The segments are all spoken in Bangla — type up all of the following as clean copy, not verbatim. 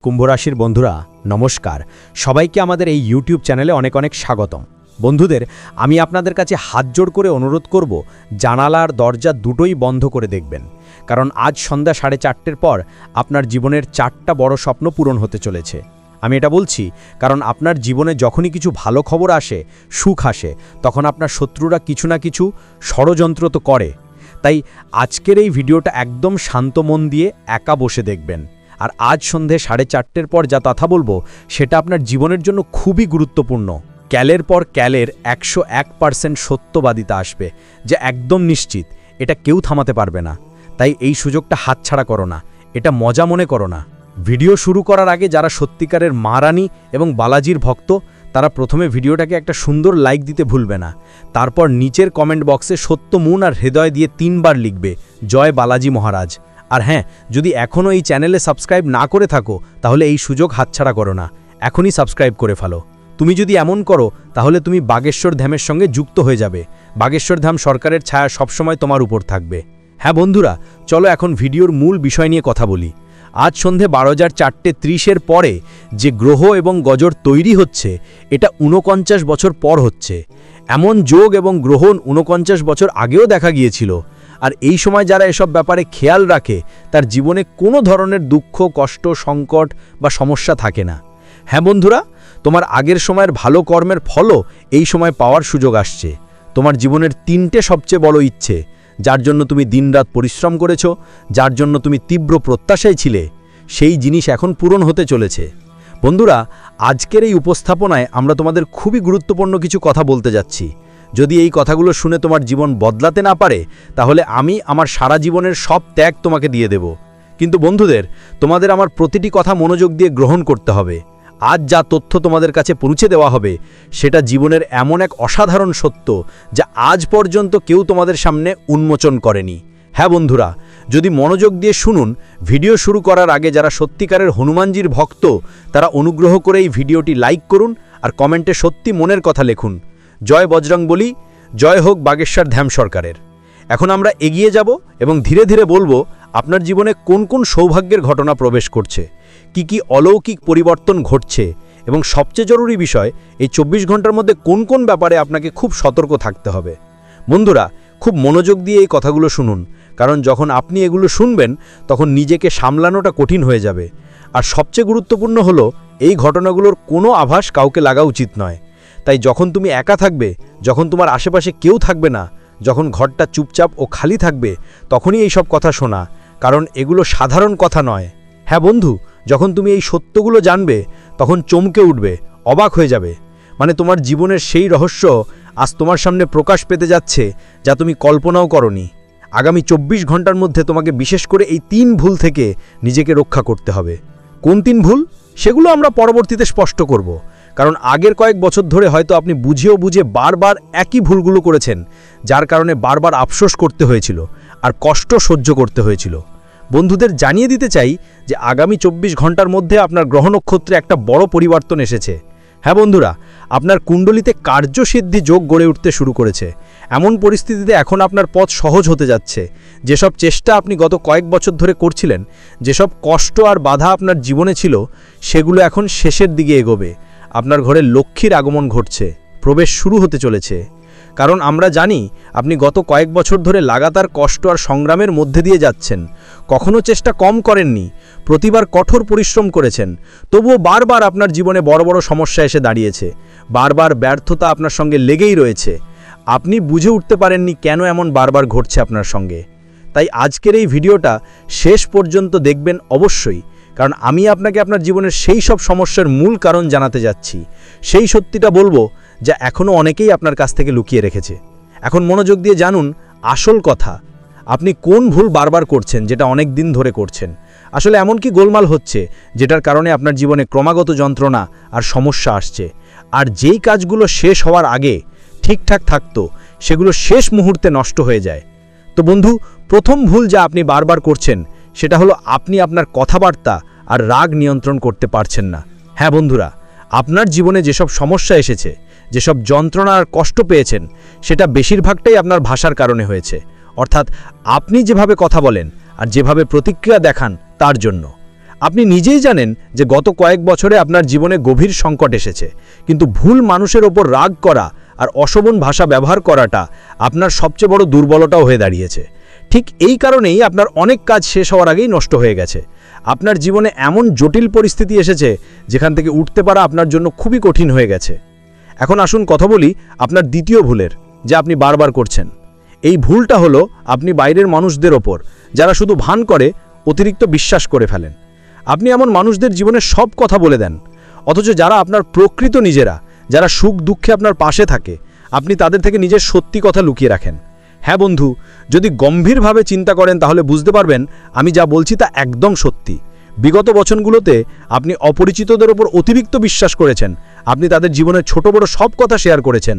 কুম্ভ রাশির বন্ধুরা নমস্কার। সবাইকে আমাদের এই ইউটিউব চ্যানেলে অনেক অনেক স্বাগতম। বন্ধুদের, আমি আপনাদের কাছে হাত জোড় করে অনুরোধ করব, জানালা আর দরজা দুটোই বন্ধ করে দেখবেন, কারণ আজ সন্ধ্যা 4:30 পর আপনার জীবনের 4টা বড় স্বপ্ন পূরণ হতে চলেছে। আমি এটা বলছি কারণ আপনার জীবনে যখনই কিছু ভালো খবর আসে, সুখ আসে, তখন আপনার শত্রুরা কিছু না কিছু ষড়যন্ত্র তো করে। তাই আজকের এই ভিডিওটা একদম শান্ত মন দিয়ে একা বসে দেখবেন। আর আজ সন্ধে 4:30 পর যা কথা বলবো সেটা আপনার জীবনের জন্য খুবই গুরুত্বপূর্ণ। ক্যালের পর ক্যালের 101% সত্যবাদিতা আসবে, যা একদম নিশ্চিত, এটা কেউ থামাতে পারবে না। তাই এই সুযোগটা হাতছাড়া করো না, এটা মজা মনে করো না। ভিডিও শুরু করার আগে যারা সত্যিকারের মা রানী এবং বালাজির ভক্ত, তারা প্রথমে ভিডিওটাকে একটা সুন্দর লাইক দিতে ভুলবে না। তারপর নিচের কমেন্ট বক্সে সত্য মন আর হৃদয় দিয়ে 3 বার লিখবে জয় বালাজি মহারাজ। আর হ্যাঁ, যদি এখনও এই চ্যানেলে সাবস্ক্রাইব না করে থাকো তাহলে এই সুযোগ হাতছাড়া করো না, এখনই সাবস্ক্রাইব করে ফেলো। তুমি যদি এমন করো তাহলে তুমি বাগেশ্বর ধামের সঙ্গে যুক্ত হয়ে যাবে। বাগেশ্বর ধাম সরকারের ছায়া সবসময় তোমার উপর থাকবে। হ্যাঁ বন্ধুরা, চলো এখন ভিডিওর মূল বিষয় নিয়ে কথা বলি। আজ সন্ধে 12:04:30 পরে যে গ্রহ এবং গজর তৈরি হচ্ছে, এটা 49 বছর পর হচ্ছে। এমন যোগ এবং গ্রহণ 49 বছর আগেও দেখা গিয়েছিল। আর এই সময় যারা এসব ব্যাপারে খেয়াল রাখে, তার জীবনে কোনো ধরনের দুঃখ, কষ্ট, সংকট বা সমস্যা থাকে না। হ্যাঁ বন্ধুরা, তোমার আগের সময়ের ভালো কর্মের ফলও এই সময় পাওয়ার সুযোগ আসছে। তোমার জীবনের 3টে সবচেয়ে বড় ইচ্ছে, যার জন্য তুমি দিনরাত পরিশ্রম করেছো, যার জন্য তুমি তীব্র প্রত্যাশায় ছিলে, সেই জিনিস এখন পূরণ হতে চলেছে। বন্ধুরা, আজকের এই উপস্থাপনায় আমরা তোমাদের খুবই গুরুত্বপূর্ণ কিছু কথা বলতে যাচ্ছি। যদি এই কথাগুলো শুনে তোমার জীবন বদলাতে না পারে, তাহলে আমি আমার সারা জীবনের সব ত্যাগ তোমাকে দিয়ে দেব। কিন্তু বন্ধুদের, তোমাদের আমার প্রতিটি কথা মনোযোগ দিয়ে গ্রহণ করতে হবে। আজ যা তথ্য তোমাদের কাছে পৌঁছে দেওয়া হবে, সেটা জীবনের এমন এক অসাধারণ সত্য যা আজ পর্যন্ত কেউ তোমাদের সামনে উন্মোচন করেনি। হ্যাঁ বন্ধুরা, যদি মনোযোগ দিয়ে শুনুন। ভিডিও শুরু করার আগে যারা সত্যিকারের হনুমানজির ভক্ত, তারা অনুগ্রহ করে এই ভিডিওটি লাইক করুন আর কমেন্টে সত্যি মনের কথা লিখুন। জয় বজরং বলি, জয় হোক বাগেশ্বর ধাম সরকারের। এখন আমরা এগিয়ে যাব এবং ধীরে ধীরে বলবো আপনার জীবনে কোন কোন সৌভাগ্যের ঘটনা প্রবেশ করছে, কি কি অলৌকিক পরিবর্তন ঘটছে, এবং সবচেয়ে জরুরি বিষয়, এই 24 ঘন্টার মধ্যে কোন কোন ব্যাপারে আপনাকে খুব সতর্ক থাকতে হবে। বন্ধুরা, খুব মনোযোগ দিয়ে এই কথাগুলো শুনুন, কারণ যখন আপনি এগুলো শুনবেন তখন নিজেকে সামলানোটা কঠিন হয়ে যাবে। আর সবচেয়ে গুরুত্বপূর্ণ হলো, এই ঘটনাগুলোর কোনো আভাস কাউকে লাগা উচিত নয়। তাই যখন তুমি একা থাকবে, যখন তোমার আশেপাশে কেউ থাকবে না, যখন ঘরটা চুপচাপ ও খালি থাকবে, তখনই এই সব কথা শোনা, কারণ এগুলো সাধারণ কথা নয়। হ্যাঁ বন্ধু, যখন তুমি এই সত্যগুলো জানবে, তখন চমকে উঠবে, অবাক হয়ে যাবে। মানে তোমার জীবনের সেই রহস্য আজ তোমার সামনে প্রকাশ পেতে যাচ্ছে, যা তুমি কল্পনাও করনি। আগামী 24 ঘন্টার মধ্যে তোমাকে বিশেষ করে এই 3 ভুল থেকে নিজেকে রক্ষা করতে হবে। কোন 3 ভুল, সেগুলো আমরা পরবর্তীতে স্পষ্ট করব। কারণ আগের কয়েক বছর ধরে হয়তো আপনি বুঝেও বুঝে বারবার একই ভুলগুলো করেছেন, যার কারণে বারবার আফসোস করতে হয়েছিল আর কষ্ট সহ্য করতে হয়েছিল। বন্ধুদের জানিয়ে দিতে চাই যে আগামী 24 ঘন্টার মধ্যে আপনার গ্রহ নক্ষত্রে একটা বড় পরিবর্তন এসেছে। হ্যাঁ বন্ধুরা, আপনার কুণ্ডলিতে কার্যসিদ্ধি যোগ গড়ে উঠতে শুরু করেছে। এমন পরিস্থিতিতে এখন আপনার পথ সহজ হতে যাচ্ছে। যেসব চেষ্টা আপনি গত কয়েক বছর ধরে করছিলেন, যেসব কষ্ট আর বাধা আপনার জীবনে ছিল, সেগুলো এখন শেষের দিকে এগোবে। আপনার ঘরে লক্ষ্মীর আগমন ঘটছে, প্রবেশ শুরু হতে চলেছে। কারণ আমরা জানি আপনি গত কয়েক বছর ধরে লাগাতার কষ্ট আর সংগ্রামের মধ্যে দিয়ে যাচ্ছেন। কখনো চেষ্টা কম করেননি, প্রতিবার কঠোর পরিশ্রম করেছেন। তবুও বারবার আপনার জীবনে বড় বড় সমস্যা এসে দাঁড়িয়েছে, বারবার ব্যর্থতা আপনার সঙ্গে লেগেই রয়েছে। আপনি বুঝে উঠতে পারেননি কেন এমন বারবার ঘটছে আপনার সঙ্গে। তাই আজকের এই ভিডিওটা শেষ পর্যন্ত দেখবেন অবশ্যই, কারণ আমি আপনাকে আপনার জীবনের সেই সব সমস্যার মূল কারণ জানাতে যাচ্ছি। সেই সত্যিটা বলবো যা এখনও অনেকেই আপনার কাছ থেকে লুকিয়ে রেখেছে। এখন মনোযোগ দিয়ে জানুন আসল কথা। আপনি কোন ভুল বারবার করছেন, যেটা অনেক দিন ধরে করছেন? আসলে এমন কি গোলমাল হচ্ছে যেটার কারণে আপনার জীবনে ক্রমাগত যন্ত্রণা আর সমস্যা আসছে? আর যেই কাজগুলো শেষ হওয়ার আগে ঠিকঠাক থাকতো, সেগুলো শেষ মুহূর্তে নষ্ট হয়ে যায়। তো বন্ধু, প্রথম ভুল যা আপনি বারবার করছেন, সেটা হলো আপনি আপনার কথাবার্তা আর রাগ নিয়ন্ত্রণ করতে পারছেন না। হ্যাঁ বন্ধুরা, আপনার জীবনে যেসব সমস্যা এসেছে, যেসব যন্ত্রণা আর কষ্ট পেয়েছেন, সেটা বেশিরভাগটাই আপনার ভাষার কারণে হয়েছে। অর্থাৎ আপনি যেভাবে কথা বলেন আর যেভাবে প্রতিক্রিয়া দেখান, তার জন্য। আপনি নিজেই জানেন যে গত কয়েক বছরে আপনার জীবনে গভীর সংকট এসেছে, কিন্তু ভুল মানুষের ওপর রাগ করা আর অশোভন ভাষা ব্যবহার করাটা আপনার সবচেয়ে বড় দুর্বলতাও হয়ে দাঁড়িয়েছে। ঠিক এই কারণেই আপনার অনেক কাজ শেষ হওয়ার আগেই নষ্ট হয়ে গেছে। আপনার জীবনে এমন জটিল পরিস্থিতি এসেছে যেখান থেকে উঠতে পারা আপনার জন্য খুবই কঠিন হয়ে গেছে। এখন আসুন কথা বলি আপনার দ্বিতীয় ভুলের, যা আপনি বারবার করছেন। এই ভুলটা হলো আপনি বাইরের মানুষদের ওপর, যারা শুধু ভান করে, অতিরিক্ত বিশ্বাস করে ফেলেন। আপনি এমন মানুষদের জীবনে সব কথা বলে দেন, অথচ যারা আপনার প্রকৃত নিজেরা, যারা সুখ দুঃখে আপনার পাশে থাকে, আপনি তাদের থেকে নিজের সত্যি কথা লুকিয়ে রাখেন। হ্যাঁ বন্ধু, যদি গম্ভীরভাবে চিন্তা করেন তাহলে বুঝতে পারবেন আমি যা বলছি তা একদম সত্যি। বিগত বছরগুলোতে আপনি অপরিচিতদের ওপর অতিরিক্ত বিশ্বাস করেছেন। আপনি তাদের জীবনের ছোট বড় সব কথা শেয়ার করেছেন।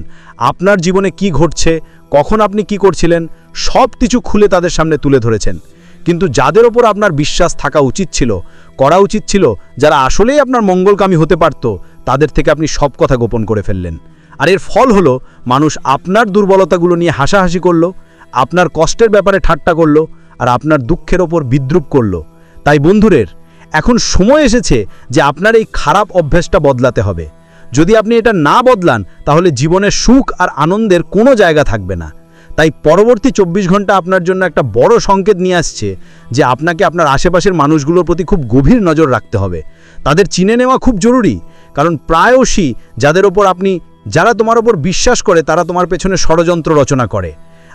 আপনার জীবনে কি ঘটছে, কখন আপনি কি করছিলেন, সব কিছু খুলে তাদের সামনে তুলে ধরেছেন। কিন্তু যাদের ওপর আপনার বিশ্বাস থাকা উচিত ছিল, করা উচিত ছিল, যারা আসলেই আপনার মঙ্গলকামী হতে পারত, তাদের থেকে আপনি সব কথা গোপন করে ফেললেন। আর এর ফল হলো মানুষ আপনার দুর্বলতাগুলো নিয়ে হাসাহাসি করলো, আপনার কষ্টের ব্যাপারে ঠাট্টা করলো, আর আপনার দুঃখের ওপর বিদ্রূপ করলো। তাই বন্ধুদের, এখন সময় এসেছে যে আপনার এই খারাপ অভ্যাসটা বদলাতে হবে। যদি আপনি এটা না বদলান তাহলে জীবনের সুখ আর আনন্দের কোনো জায়গা থাকবে না। তাই পরবর্তী 24 ঘন্টা আপনার জন্য একটা বড় সংকেত নিয়ে আসছে যে আপনাকে আপনার আশেপাশের মানুষগুলোর প্রতি খুব গভীর নজর রাখতে হবে। তাদের চিনে নেওয়া খুব জরুরি, কারণ প্রায়শই যারা তোমার ওপর বিশ্বাস করে তারা তোমার পেছনে ষড়যন্ত্র রচনা করে,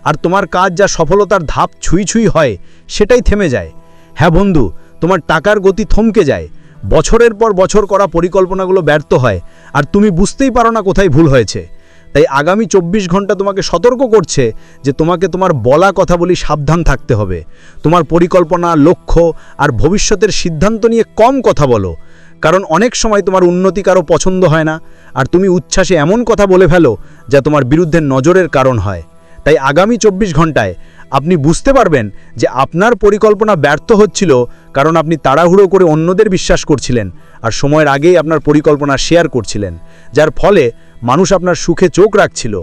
আর তোমার কাজ যা সফলতার ধাপ ছুঁই ছুঁই হয় সেটাই থেমে যায়। হ্যাঁ বন্ধু, তোমার টাকার গতি থমকে যায়, বছরের পর বছর করা পরিকল্পনাগুলো ব্যর্থ হয়, আর তুমি বুঝতেই পারো না কোথায় ভুল হয়েছে। তাই আগামী 24 ঘন্টা তোমাকে সতর্ক করছে যে তোমাকে তোমার বলা কথা বলি সাবধান থাকতে হবে। তোমার পরিকল্পনা, লক্ষ্য আর ভবিষ্যতের সিদ্ধান্ত নিয়ে কম কথা বলো, কারণ অনেক সময় তোমার উন্নতি কারো পছন্দ হয় না, আর তুমি উচ্ছ্বাসে এমন কথা বলে ফেলো যা তোমার বিরুদ্ধে নজরের কারণ হয়। তাই আগামী 24 ঘন্টায় আপনি বুঝতে পারবেন যে আপনার পরিকল্পনা ব্যর্থ হচ্ছিল কারণ আপনি তাড়াহুড়ো করে অন্যদের বিশ্বাস করছিলেন আর সময়ের আগেই আপনার পরিকল্পনা শেয়ার করছিলেন, যার ফলে মানুষ আপনার সুখে চোখ রাখছিল।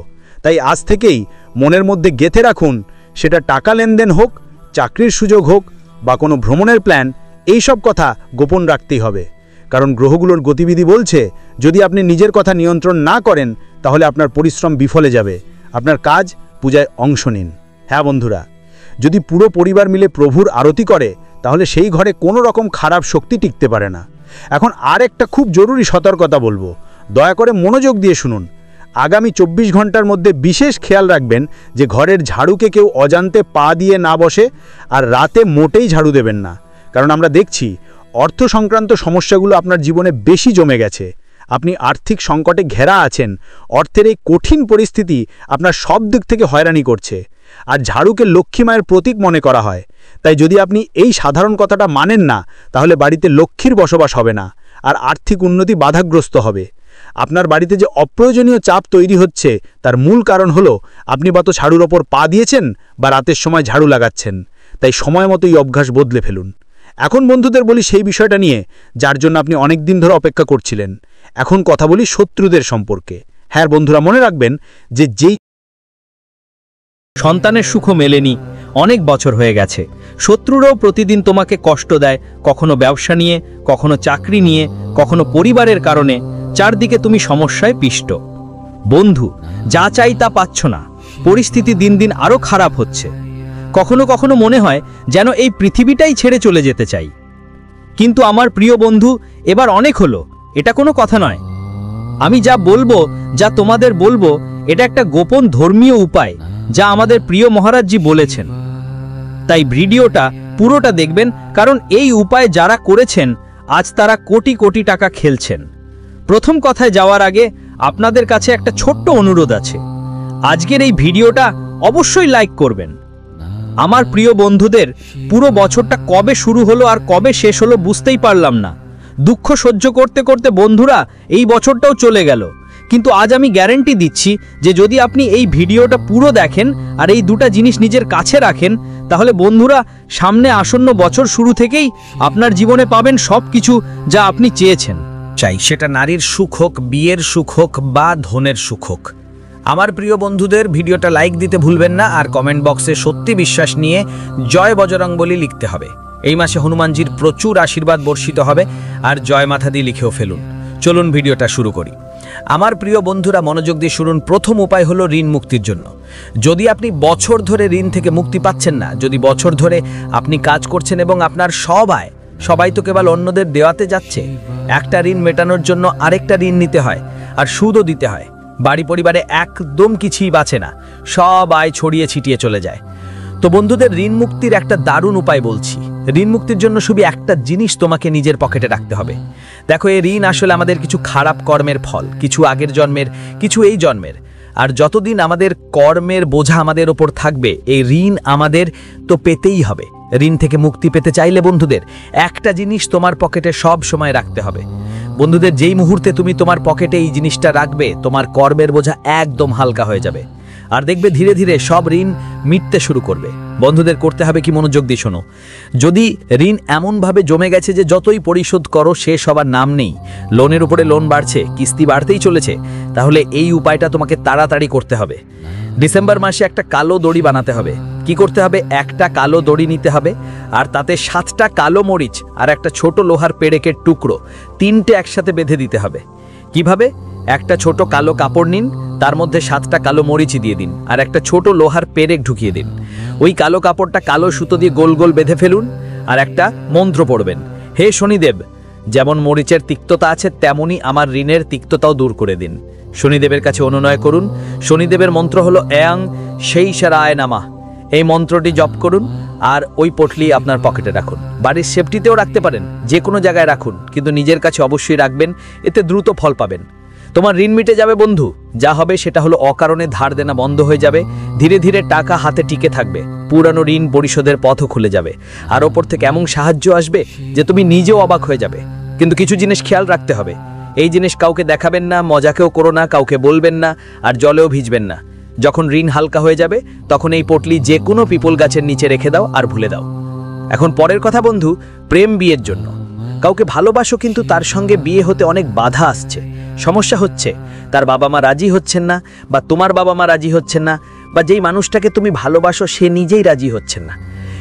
তাই আজ থেকেই মনের মধ্যে গেঁথে রাখুন, সেটা টাকা লেনদেন হোক, চাকরির সুযোগ হোক বা কোনো ভ্রমণের প্ল্যান, এই সব কথা গোপন রাখতেই হবে। কারণ গ্রহগুলোর গতিবিধি বলছে যদি আপনি নিজের কথা নিয়ন্ত্রণ না করেন তাহলে আপনার পরিশ্রম বিফলে যাবে। আপনার কাজ পূজায় অংশ নিন। হ্যাঁ বন্ধুরা, যদি পুরো পরিবার মিলে প্রভুর আরতি করে তাহলে সেই ঘরে কোনো রকম খারাপ শক্তি টিকতে পারে না। এখন আর একটা খুব জরুরি সতর্কতা বলবো, দয়া করে মনোযোগ দিয়ে শুনুন। আগামী 24 ঘন্টার মধ্যে বিশেষ খেয়াল রাখবেন যে ঘরের ঝাড়ুকে কেউ অজান্তে পা দিয়ে না বসে, আর রাতে মোটেই ঝাড়ু দেবেন না। কারণ আমরা দেখছি অর্থ সংক্রান্ত সমস্যাগুলো আপনার জীবনে বেশি জমে গেছে। আপনি আর্থিক সংকটে ঘেরা আছেন। অর্থের এই কঠিন পরিস্থিতি আপনার সব দিক থেকে হয়রানি করছে, আর ঝাড়ুকে লক্ষ্মী মায়ের প্রতীক মনে করা হয়। তাই যদি আপনি এই সাধারণ কথাটা মানেন না তাহলে বাড়িতে লক্ষ্মীর বসবাস হবে না, আর আর্থিক উন্নতি বাধাগ্রস্ত হবে। আপনার বাড়িতে যে অপ্রয়োজনীয় চাপ তৈরি হচ্ছে তার মূল কারণ হলো আপনি বা তো ঝাড়ুর ওপর পা দিয়েছেন বা রাতের সময় ঝাড়ু লাগাচ্ছেন। তাই সময় মতো এই অভ্যাস বদলে ফেলুন। এখন বন্ধুদের বলি সেই বিষয়টা নিয়ে যার জন্য আপনি অনেক দিন ধরে অপেক্ষা করছিলেন। এখন কথা বলি শত্রুদের সম্পর্কে। হ্যাঁ বন্ধুরা, মনে রাখবেন যে যেই সন্তানের সুখও মেলেনি, অনেক বছর হয়ে গেছে। শত্রুরাও প্রতিদিন তোমাকে কষ্ট দেয়, কখনো ব্যবসা নিয়ে, কখনো চাকরি নিয়ে, কখনো পরিবারের কারণে। চারদিকে তুমি সমস্যায় পিষ্ট। বন্ধু, যা চাই তা পাচ্ছ না, পরিস্থিতি দিন দিন আরও খারাপ হচ্ছে। কখনো কখনো মনে হয় যেন এই পৃথিবীটাই ছেড়ে চলে যেতে চাই। কিন্তু আমার প্রিয় বন্ধু, এবার অনেক হলো, এটা কোনো কথা নয়। আমি যা বলবো, যা তোমাদের বলবো, এটা একটা গোপন ধর্মীয় উপায় যা আমাদের প্রিয় মহারাজজি বলেছেন। তাই ভিডিওটা পুরোটা দেখবেন, কারণ এই উপায় যারা করেছেন আজ তারা কোটি কোটি টাকা খেলছেন। প্রথম কথায় যাওয়ার আগে আপনাদের কাছে একটা ছোট্ট অনুরোধ আছে। আজকের এই ভিডিওটা অবশ্যই লাইক করবেন। আমার প্রিয় বন্ধুদের, পুরো বছরটা কবে শুরু হলো আর কবে শেষ হলো বুঝতেই পারলাম না। দুঃখ সহ্য করতে করতে বন্ধুরা এই বছরটাও চলে গেল। কিন্তু আজ আমি গ্যারান্টি দিচ্ছি যে যদি আপনি এই ভিডিওটা পুরো দেখেন আর এই দুটা জিনিস নিজের কাছে রাখেন, তাহলে বন্ধুরা সামনে আসন্ন বছর শুরু থেকেই আপনার জীবনে পাবেন সব কিছু যা আপনি চেয়েছেন। চাই সেটা নারীর সুখ হোক, বিয়ের সুখ হোক বা ধনের সুখ হোক। আমার প্রিয় বন্ধুদের, ভিডিওটা লাইক দিতে ভুলবেন না, আর কমেন্ট বক্সে সত্যি বিশ্বাস নিয়ে জয় বজরং বলি লিখতে হবে। এই মাসে হনুমানজির প্রচুর আশীর্বাদ বর্ষিত হবে, আর জয় মাতা দি লিখেও ফেলুন। চলুন ভিডিওটা শুরু করি। আমার প্রিয় বন্ধুরা, মনোযোগ দিয়ে শুনুন। প্রথম উপায় হলো ঋণ মুক্তির জন্য। যদি আপনি বছর ধরে ঋণ থেকে মুক্তি পাচ্ছেন না, যদি বছর ধরে আপনি কাজ করছেন এবং আপনার সবাই তো কেবল অন্যদের দেওয়াতে যাচ্ছে, একটা ঋণ মেটানোর জন্য আরেকটা ঋণ নিতে হয়, আর সুদও দিতে হয়, বাড়ি পরিবারে একদম কিছুই বাঁচে না, সব আয় ছড়িয়ে ছিটিয়ে চলে যায়। তো বন্ধুদের, ঋণ মুক্তির একটা দারুণ উপায় বলছি। ঋণ মুক্তির জন্য শুধু একটা জিনিস তোমাকে নিজের পকেটে রাখতে হবে। দেখো, এই ঋণ আসলে আমাদের কিছু খারাপ কর্মের ফল, কিছু আগের জন্মের, কিছু এই জন্মের। আর যতদিন আমাদের কর্মের বোঝা আমাদের ওপর থাকবে, এই ঋণ আমাদের তো পেতেই হবে। ঋণ থেকে মুক্তি পেতে চাইলে বন্ধুদের একটা জিনিস তোমার পকেটে সব সময় রাখতে হবে। বন্ধুদের, যেই মুহূর্তে তুমি তোমার পকেটে এই জিনিসটা রাখবে, তোমার কর্মের বোঝা একদম হালকা হয়ে যাবে, আর দেখবে ধীরে ধীরে সব ঋণ মিটতে শুরু করবে। বন্ধুদের, করতে হবে কি, মনোযোগ দিয়ে শোনো। যদি ঋণ এমনভাবে জমে গেছে যে যতই পরিশোধ করো শেষ হবার নাম নেই, লোনের উপরে লোন বাড়ছে, কিস্তি বাড়তেই চলেছে, তাহলে এই উপায়টা তোমাকে তাড়াতাড়ি করতে হবে। ডিসেম্বর মাসে একটা কালো দড়ি বানাতে হবে। কি করতে হবে? একটা কালো দড়ি নিতে হবে, আর তাতে 7টা কালো মরিচ আর একটা ছোট লোহার পেরেকের টুকরো, 3টে একসাথে বেঁধে দিতে হবে। কিভাবে? একটা ছোট কালো কাপড় নিন, তার মধ্যে 7টা কালো মরিচি দিয়ে দিন, আর একটা ছোট লোহার পেরেক ঢুকিয়ে দিন। ওই কালো কাপড়টা কালো সুতো দিয়ে গোল গোল বেঁধে ফেলুন, আর একটা মন্ত্র পড়বেন। হে শনিদেব, যেমন মরিচের তিক্ততা আছে, তেমনি আমার ঋণের তিক্ততাও দূর করে দিন। শনিদেবের কাছে অনুনয় করুন। শনিদেবের মন্ত্র হলো এয়াং সেই সারায় নামা। এই মন্ত্রটি জপ করুন, আর ওই পটলি আপনার পকেটে রাখুন। বাড়ির সেফটিতেও রাখতে পারেন, যে কোনো জায়গায় রাখুন, কিন্তু নিজের কাছে অবশ্যই রাখবেন, এতে দ্রুত ফল পাবেন। তোমার ঋণ মিটে যাবে বন্ধু। যা হবে সেটা হলো অকারণে ধার দেনা বন্ধ হয়ে যাবে, ধীরে ধীরে টাকা হাতে টিকে থাকবে, পুরানো ঋণ পরিশোধের পথও খুলে যাবে, আর ওপর থেকে এমন সাহায্য আসবে যে তুমি নিজেও অবাক হয়ে যাবে। কিন্তু কিছু জিনিস খেয়াল রাখতে হবে। এই জিনিস কাউকে দেখাবেন না, মজাকেও করো না, কাউকে বলবেন না, আর জলেও ভিজবেন না। যখন ঋণ হালকা হয়ে যাবে, তখন এই পটলি যে কোনো পিপল গাছের নিচে রেখে দাও আর ভুলে দাও। এখন পরের কথা বন্ধু, প্রেম বিয়ের জন্য। কাউকে ভালোবাসো, কিন্তু তার সঙ্গে বিয়ে হতে অনেক বাধা আসছে, সমস্যা হচ্ছে, তার বাবা মা রাজি হচ্ছেন না, বা তোমার বাবা মা রাজি হচ্ছেন না, বা যেই মানুষটাকে তুমি ভালোবাসো সে নিজেই রাজি হচ্ছেন না।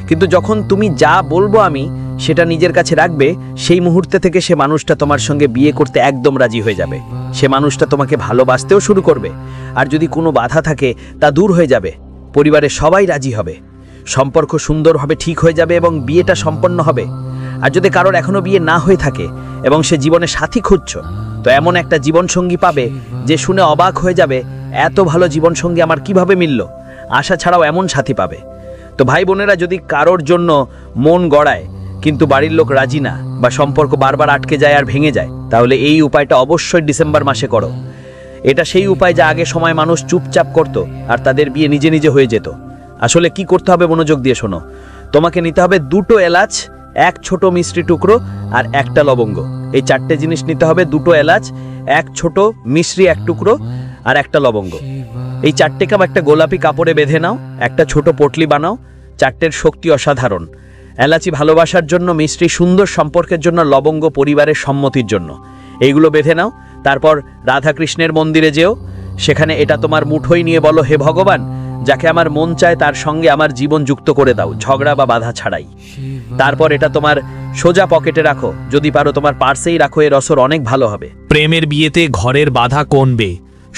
কিন্তু যখন তুমি যা বলবো আমি সেটা নিজের কাছে রাখবে, সেই মুহূর্তে থেকে সে মানুষটা তোমার সঙ্গে বিয়ে করতে একদম রাজি হয়ে যাবে। সে মানুষটা তোমাকে ভালোবাসতেও শুরু করবে, আর যদি কোনো বাধা থাকে তা দূর হয়ে যাবে। পরিবারের সবাই রাজি হবে, সম্পর্ক সুন্দরভাবে ঠিক হয়ে যাবে এবং বিয়েটা সম্পন্ন হবে। আর যদি কারোর এখনো বিয়ে না হয়ে থাকে এবং সে জীবনে সাথী খুঁজছো, তো এমন একটা জীবনসঙ্গী পাবে যে শুনে অবাক হয়ে যাবে, এত ভালো জীবনসঙ্গী আমার কিভাবে মিলল। আশা ছাড়াও এমন সাথী পাবে। তো ভাই বোনেরা, যদি কারোর জন্য মন গড়ায় কিন্তু বাড়ির লোক রাজি না, বা সম্পর্ক বারবার আটকে যায় আর ভেঙে যায়, তাহলে এই উপায়টা অবশ্যই ডিসেম্বর মাসে করো। এটা সেই উপায় যা আগে সময় মানুষ চুপচাপ করত, আর তাদের বিয়ে নিজে নিজে হয়ে যেত। আসলে কি করতে হবে মনোযোগ দিয়ে শোনো। তোমাকে নিতে হবে 2টো এলাচ, 1 ছোট মিষ্টি টুকরো, আর 1টা লবঙ্গ। এই 4টে জিনিস নিতে হবে। 2টো এলাচ, 1 ছোট মিশ্রি 1 টুকরো, আর 1টা লবঙ্গ। এই 4টেকে একটা গোলাপি কাপড়ে বেঁধে নাও, একটা ছোট পটলি বানাও। 4টের শক্তি অসাধারণ। এলাচি ভালোবাসার জন্য, মিষ্টি সুন্দর সম্পর্কের জন্য, লবঙ্গ পরিবারের সম্মতির জন্য। এইগুলো বেঁধে নাও। তারপর রাধাকৃষ্ণের মন্দিরে যেও, সেখানে এটা তোমার মুঠোয় নিয়ে বলো, হে ভগবান, যাকে আমার মন চায় তার সঙ্গে আমার জীবন যুক্ত করে দাও, ঝগড়া বা বাধা ছাড়াই। তারপর এটা তোমার সোজা পকেটে রাখো, যদি পারো তোমার পার্সেই রাখো, এর অসর অনেক ভালো হবে। প্রেমের বিয়েতে ঘরের বাধা কমবে,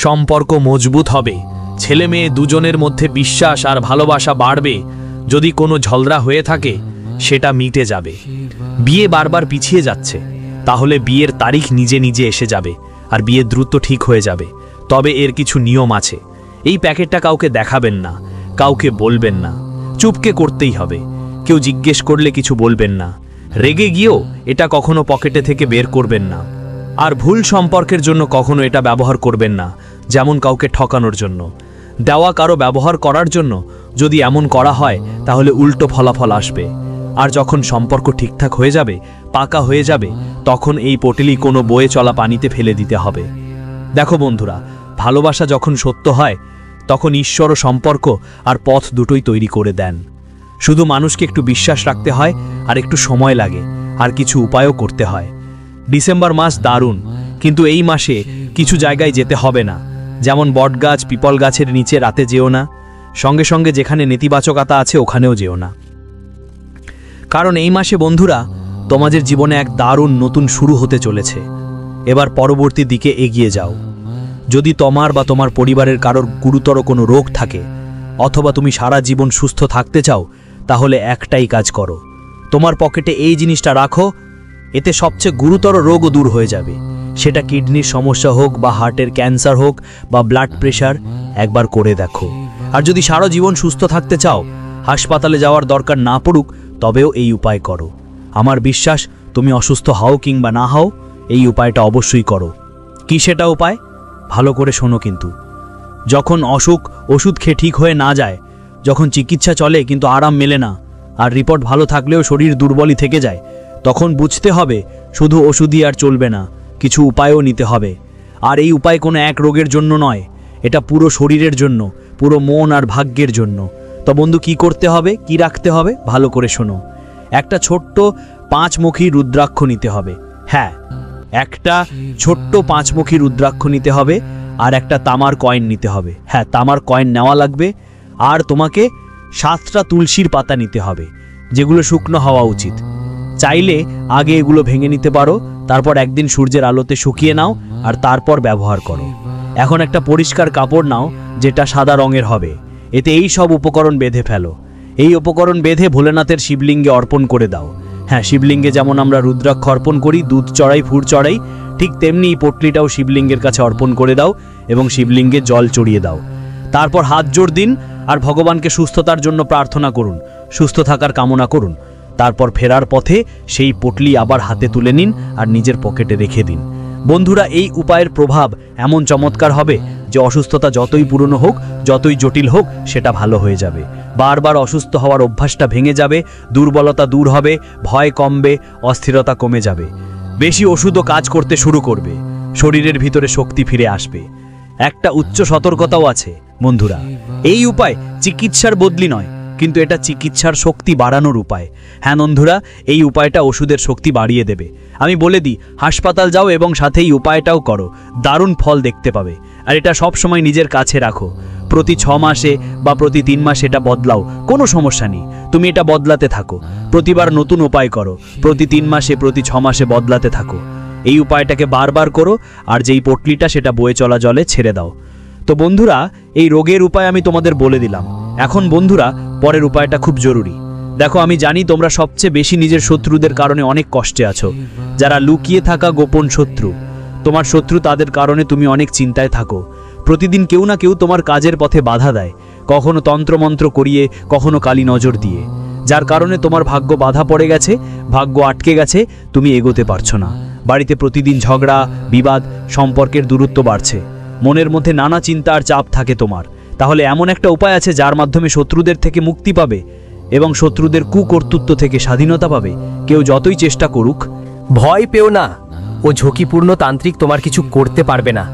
সম্পর্ক মজবুত হবে, ছেলে মেয়ে দুজনের মধ্যে বিশ্বাস আর ভালোবাসা বাড়বে। যদি কোনো ঝগড়া হয়ে থাকে সেটা মিটে যাবে। বিয়ে বারবার পিছিয়ে যাচ্ছে, তাহলে বিয়ের তারিখ নিজে নিজে এসে যাবে, আর বিয়ে দ্রুত ঠিক হয়ে যাবে। তবে এর কিছু নিয়ম আছে। এই প্যাকেটটা কাউকে দেখাবেন না, কাউকে বলবেন না, চুপকে করতেই হবে। কেউ জিজ্ঞেস করলে কিছু বলবেন না, রেগে গিয়েও এটা কখনো পকেটে থেকে বের করবেন না। আর ভুল সম্পর্কের জন্য কখনো এটা ব্যবহার করবেন না, যেমন কাউকে ঠকানোর জন্য। দেওয়া কারো ব্যবহার করার জন্য যদি এমন করা হয়, তাহলে উল্টো ফলাফল আসবে। আর যখন সম্পর্ক ঠিকঠাক হয়ে যাবে, পাকা হয়ে যাবে, তখন এই পটলি কোনো বয়ে চলা পানিতে ফেলে দিতে হবে। দেখো বন্ধুরা, ভালোবাসা যখন সত্য হয়, তখন ঈশ্বর ও সম্পর্ক আর পথ দুটোই তৈরি করে দেন। শুধু মানুষকে একটু বিশ্বাস রাখতে হয়, আর একটু সময় লাগে, আর কিছু উপায়ও করতে হয়। ডিসেম্বর মাস দারুণ, কিন্তু এই মাসে কিছু জায়গায় যেতে হবে না, যেমন বটগাছ, পিপল গাছের নিচে রাতে যেও না। সঙ্গে সঙ্গে যেখানে নেতিবাচকতা আছে ওখানেও যেও না। কারণ এই মাসে বন্ধুরা তোমাদের জীবনে এক দারুণ নতুন শুরু হতে চলেছে। এবার পরবর্তী দিকে এগিয়ে যাও। যদি তোমার বা তোমার পরিবারের কারোর গুরুতর কোনো রোগ থাকে অথবা তুমি সারা জীবন সুস্থ থাকতে চাও, তাহলে একটাই কাজ করো, তোমার পকেটে এই জিনিসটা রাখো। এতে সবচেয়ে গুরুতর রোগও দূর হয়ে যাবে। সেটা কিডনির সমস্যা হোক বা হার্টের ক্যান্সার হোক বা ব্লাড প্রেশার, একবার করে দেখো। আর যদি সারা জীবন সুস্থ থাকতে চাও, হাসপাতালে যাওয়ার দরকার না পড়ুক, তবেও এই উপায় করো। আমার বিশ্বাস তুমি অসুস্থ হও কিংবা না হও, এই উপায়টা অবশ্যই করো। কি সেটা উপায়? ভালো করে শোনো কিন্তু। যখন অসুখ ওষুধ খেয়ে ঠিক হয়ে না যায়, যখন চিকিৎসা চলে কিন্তু আরাম মেলে না, আর রিপোর্ট ভালো থাকলেও শরীর দুর্বলই থেকে যায়, তখন বুঝতে হবে শুধু ওষুধই আর চলবে না, কিছু উপায়ও নিতে হবে। আর এই উপায় কোনো এক রোগের জন্য নয়, এটা পুরো শরীরের জন্য, পুরো মন আর ভাগ্যের জন্য। তো বন্ধু, কি করতে হবে, কি রাখতে হবে, ভালো করে শোনো। একটা ছোট্ট 5মুখী রুদ্রাক্ষ নিতে হবে। হ্যাঁ, একটা ছোট্ট 5মুখী রুদ্রাক্ষ নিতে হবে, আর একটা তামার কয়েন নিতে হবে। হ্যাঁ, তামার কয়েন নেওয়া লাগবে। আর তোমাকে 7টা তুলসীর পাতা নিতে হবে, যেগুলো শুকনো হওয়া উচিত। চাইলে আগে এগুলো ভেঙে নিতে পারো, তারপর একদিন সূর্যের আলোতে শুকিয়ে নাও আর তারপর ব্যবহার করো। এখন একটা পরিষ্কার কাপড় নাও, যেটা সাদা রঙের হবে। এতে এই সব উপকরণ বেঁধে ফেলো। এই উপকরণ বেঁধে ভোলেনাথের শিবলিঙ্গে অর্পণ করে দাও। হ্যাঁ, শিবলিঙ্গে যেমন আমরা রুদ্রাক্ষ অর্পণ করি, দুধ চড়াই, ফুল চড়াই, ঠিক তেমনি এই পটলিটাও শিবলিঙ্গের কাছে অর্পণ করে দাও এবং শিবলিঙ্গে জল চড়িয়ে দাও। তারপর হাত জোড় দিন আর ভগবানকে সুস্থতার জন্য প্রার্থনা করুন, সুস্থ থাকার কামনা করুন। তারপর ফেরার পথে সেই পটলি আবার হাতে তুলে নিন আর নিজের পকেটে রেখে দিন। বন্ধুরা, এই উপায়ের প্রভাব এমন চমৎকার হবে যে অসুস্থতা যতই পুরনো হোক, যতই জটিল হোক, সেটা ভালো হয়ে যাবে। বারবার অসুস্থ হওয়ার অভ্যাসটা ভেঙে যাবে, দুর্বলতা দূর হবে, ভয় কমবে, অস্থিরতা কমে যাবে। বেশি ওষুধও কাজ করতে শুরু করবে, শরীরের ভিতরে শক্তি ফিরে আসবে। একটা উচ্চ সতর্কতাও আছে বন্ধুরা, এই উপায় চিকিৎসার বদলি নয়, কিন্তু এটা চিকিৎসার শক্তি বাড়ানোর উপায়। হ্যাঁ বন্ধুরা, এই উপায়টা ওষুধের শক্তি বাড়িয়ে দেবে। আমি বলে দিই, হাসপাতাল যাও এবং সাথে এই উপায়টাও করো, দারুণ ফল দেখতে পাবে। আর এটা সব সময় নিজের কাছে রাখো। প্রতি 6 মাসে বা প্রতি 3 মাসে এটা বদলাও, কোনো সমস্যা নেই। তুমি এটা বদলাতে থাকো, প্রতিবার নতুন উপায় করো, প্রতি 3 মাসে প্রতি 6 মাসে বদলাতে থাকো। এই উপায়টাকে বারবার করো, আর যেই পটলিটা সেটা বয়ে চলা জলে ছেড়ে দাও। তো বন্ধুরা, এই রোগের উপায় আমি তোমাদের বলে দিলাম। এখন বন্ধুরা, পরের উপায়টা খুব জরুরি। দেখো, আমি জানি তোমরা সবচেয়ে বেশি নিজের শত্রুদের কারণে অনেক কষ্টে আছো। যারা লুকিয়ে থাকা গোপন শত্রু, তোমার শত্রু, তাদের কারণে তুমি অনেক চিন্তায় থাকো। প্রতিদিন কেউ না কেউ তোমার কাজের পথে বাধা দেয়, কখনো তন্ত্রমন্ত্র করিয়ে, কখনো কালী নজর দিয়ে, যার কারণে তোমার ভাগ্য বাধা পড়ে গেছে, ভাগ্য আটকে গেছে, তুমি এগোতে পারছো না। বাড়িতে প্রতিদিন ঝগড়া, বিবাদ, সম্পর্কের দূরত্ব বাড়ছে, মনের মধ্যে নানা চিন্তা আর চাপ থাকে তোমার। তাহলে এমন একটা উপায় আছে যার মাধ্যমে শত্রুদের থেকে মুক্তি পাবে এবং শত্রুদের কুকর্তৃত্ব থেকে স্বাধীনতা পাবে। কেউ যতই চেষ্টা করুক, ভয় পেও না, ও ঝুঁকিপূর্ণ তান্ত্রিক তোমার কিছু করতে পারবে না।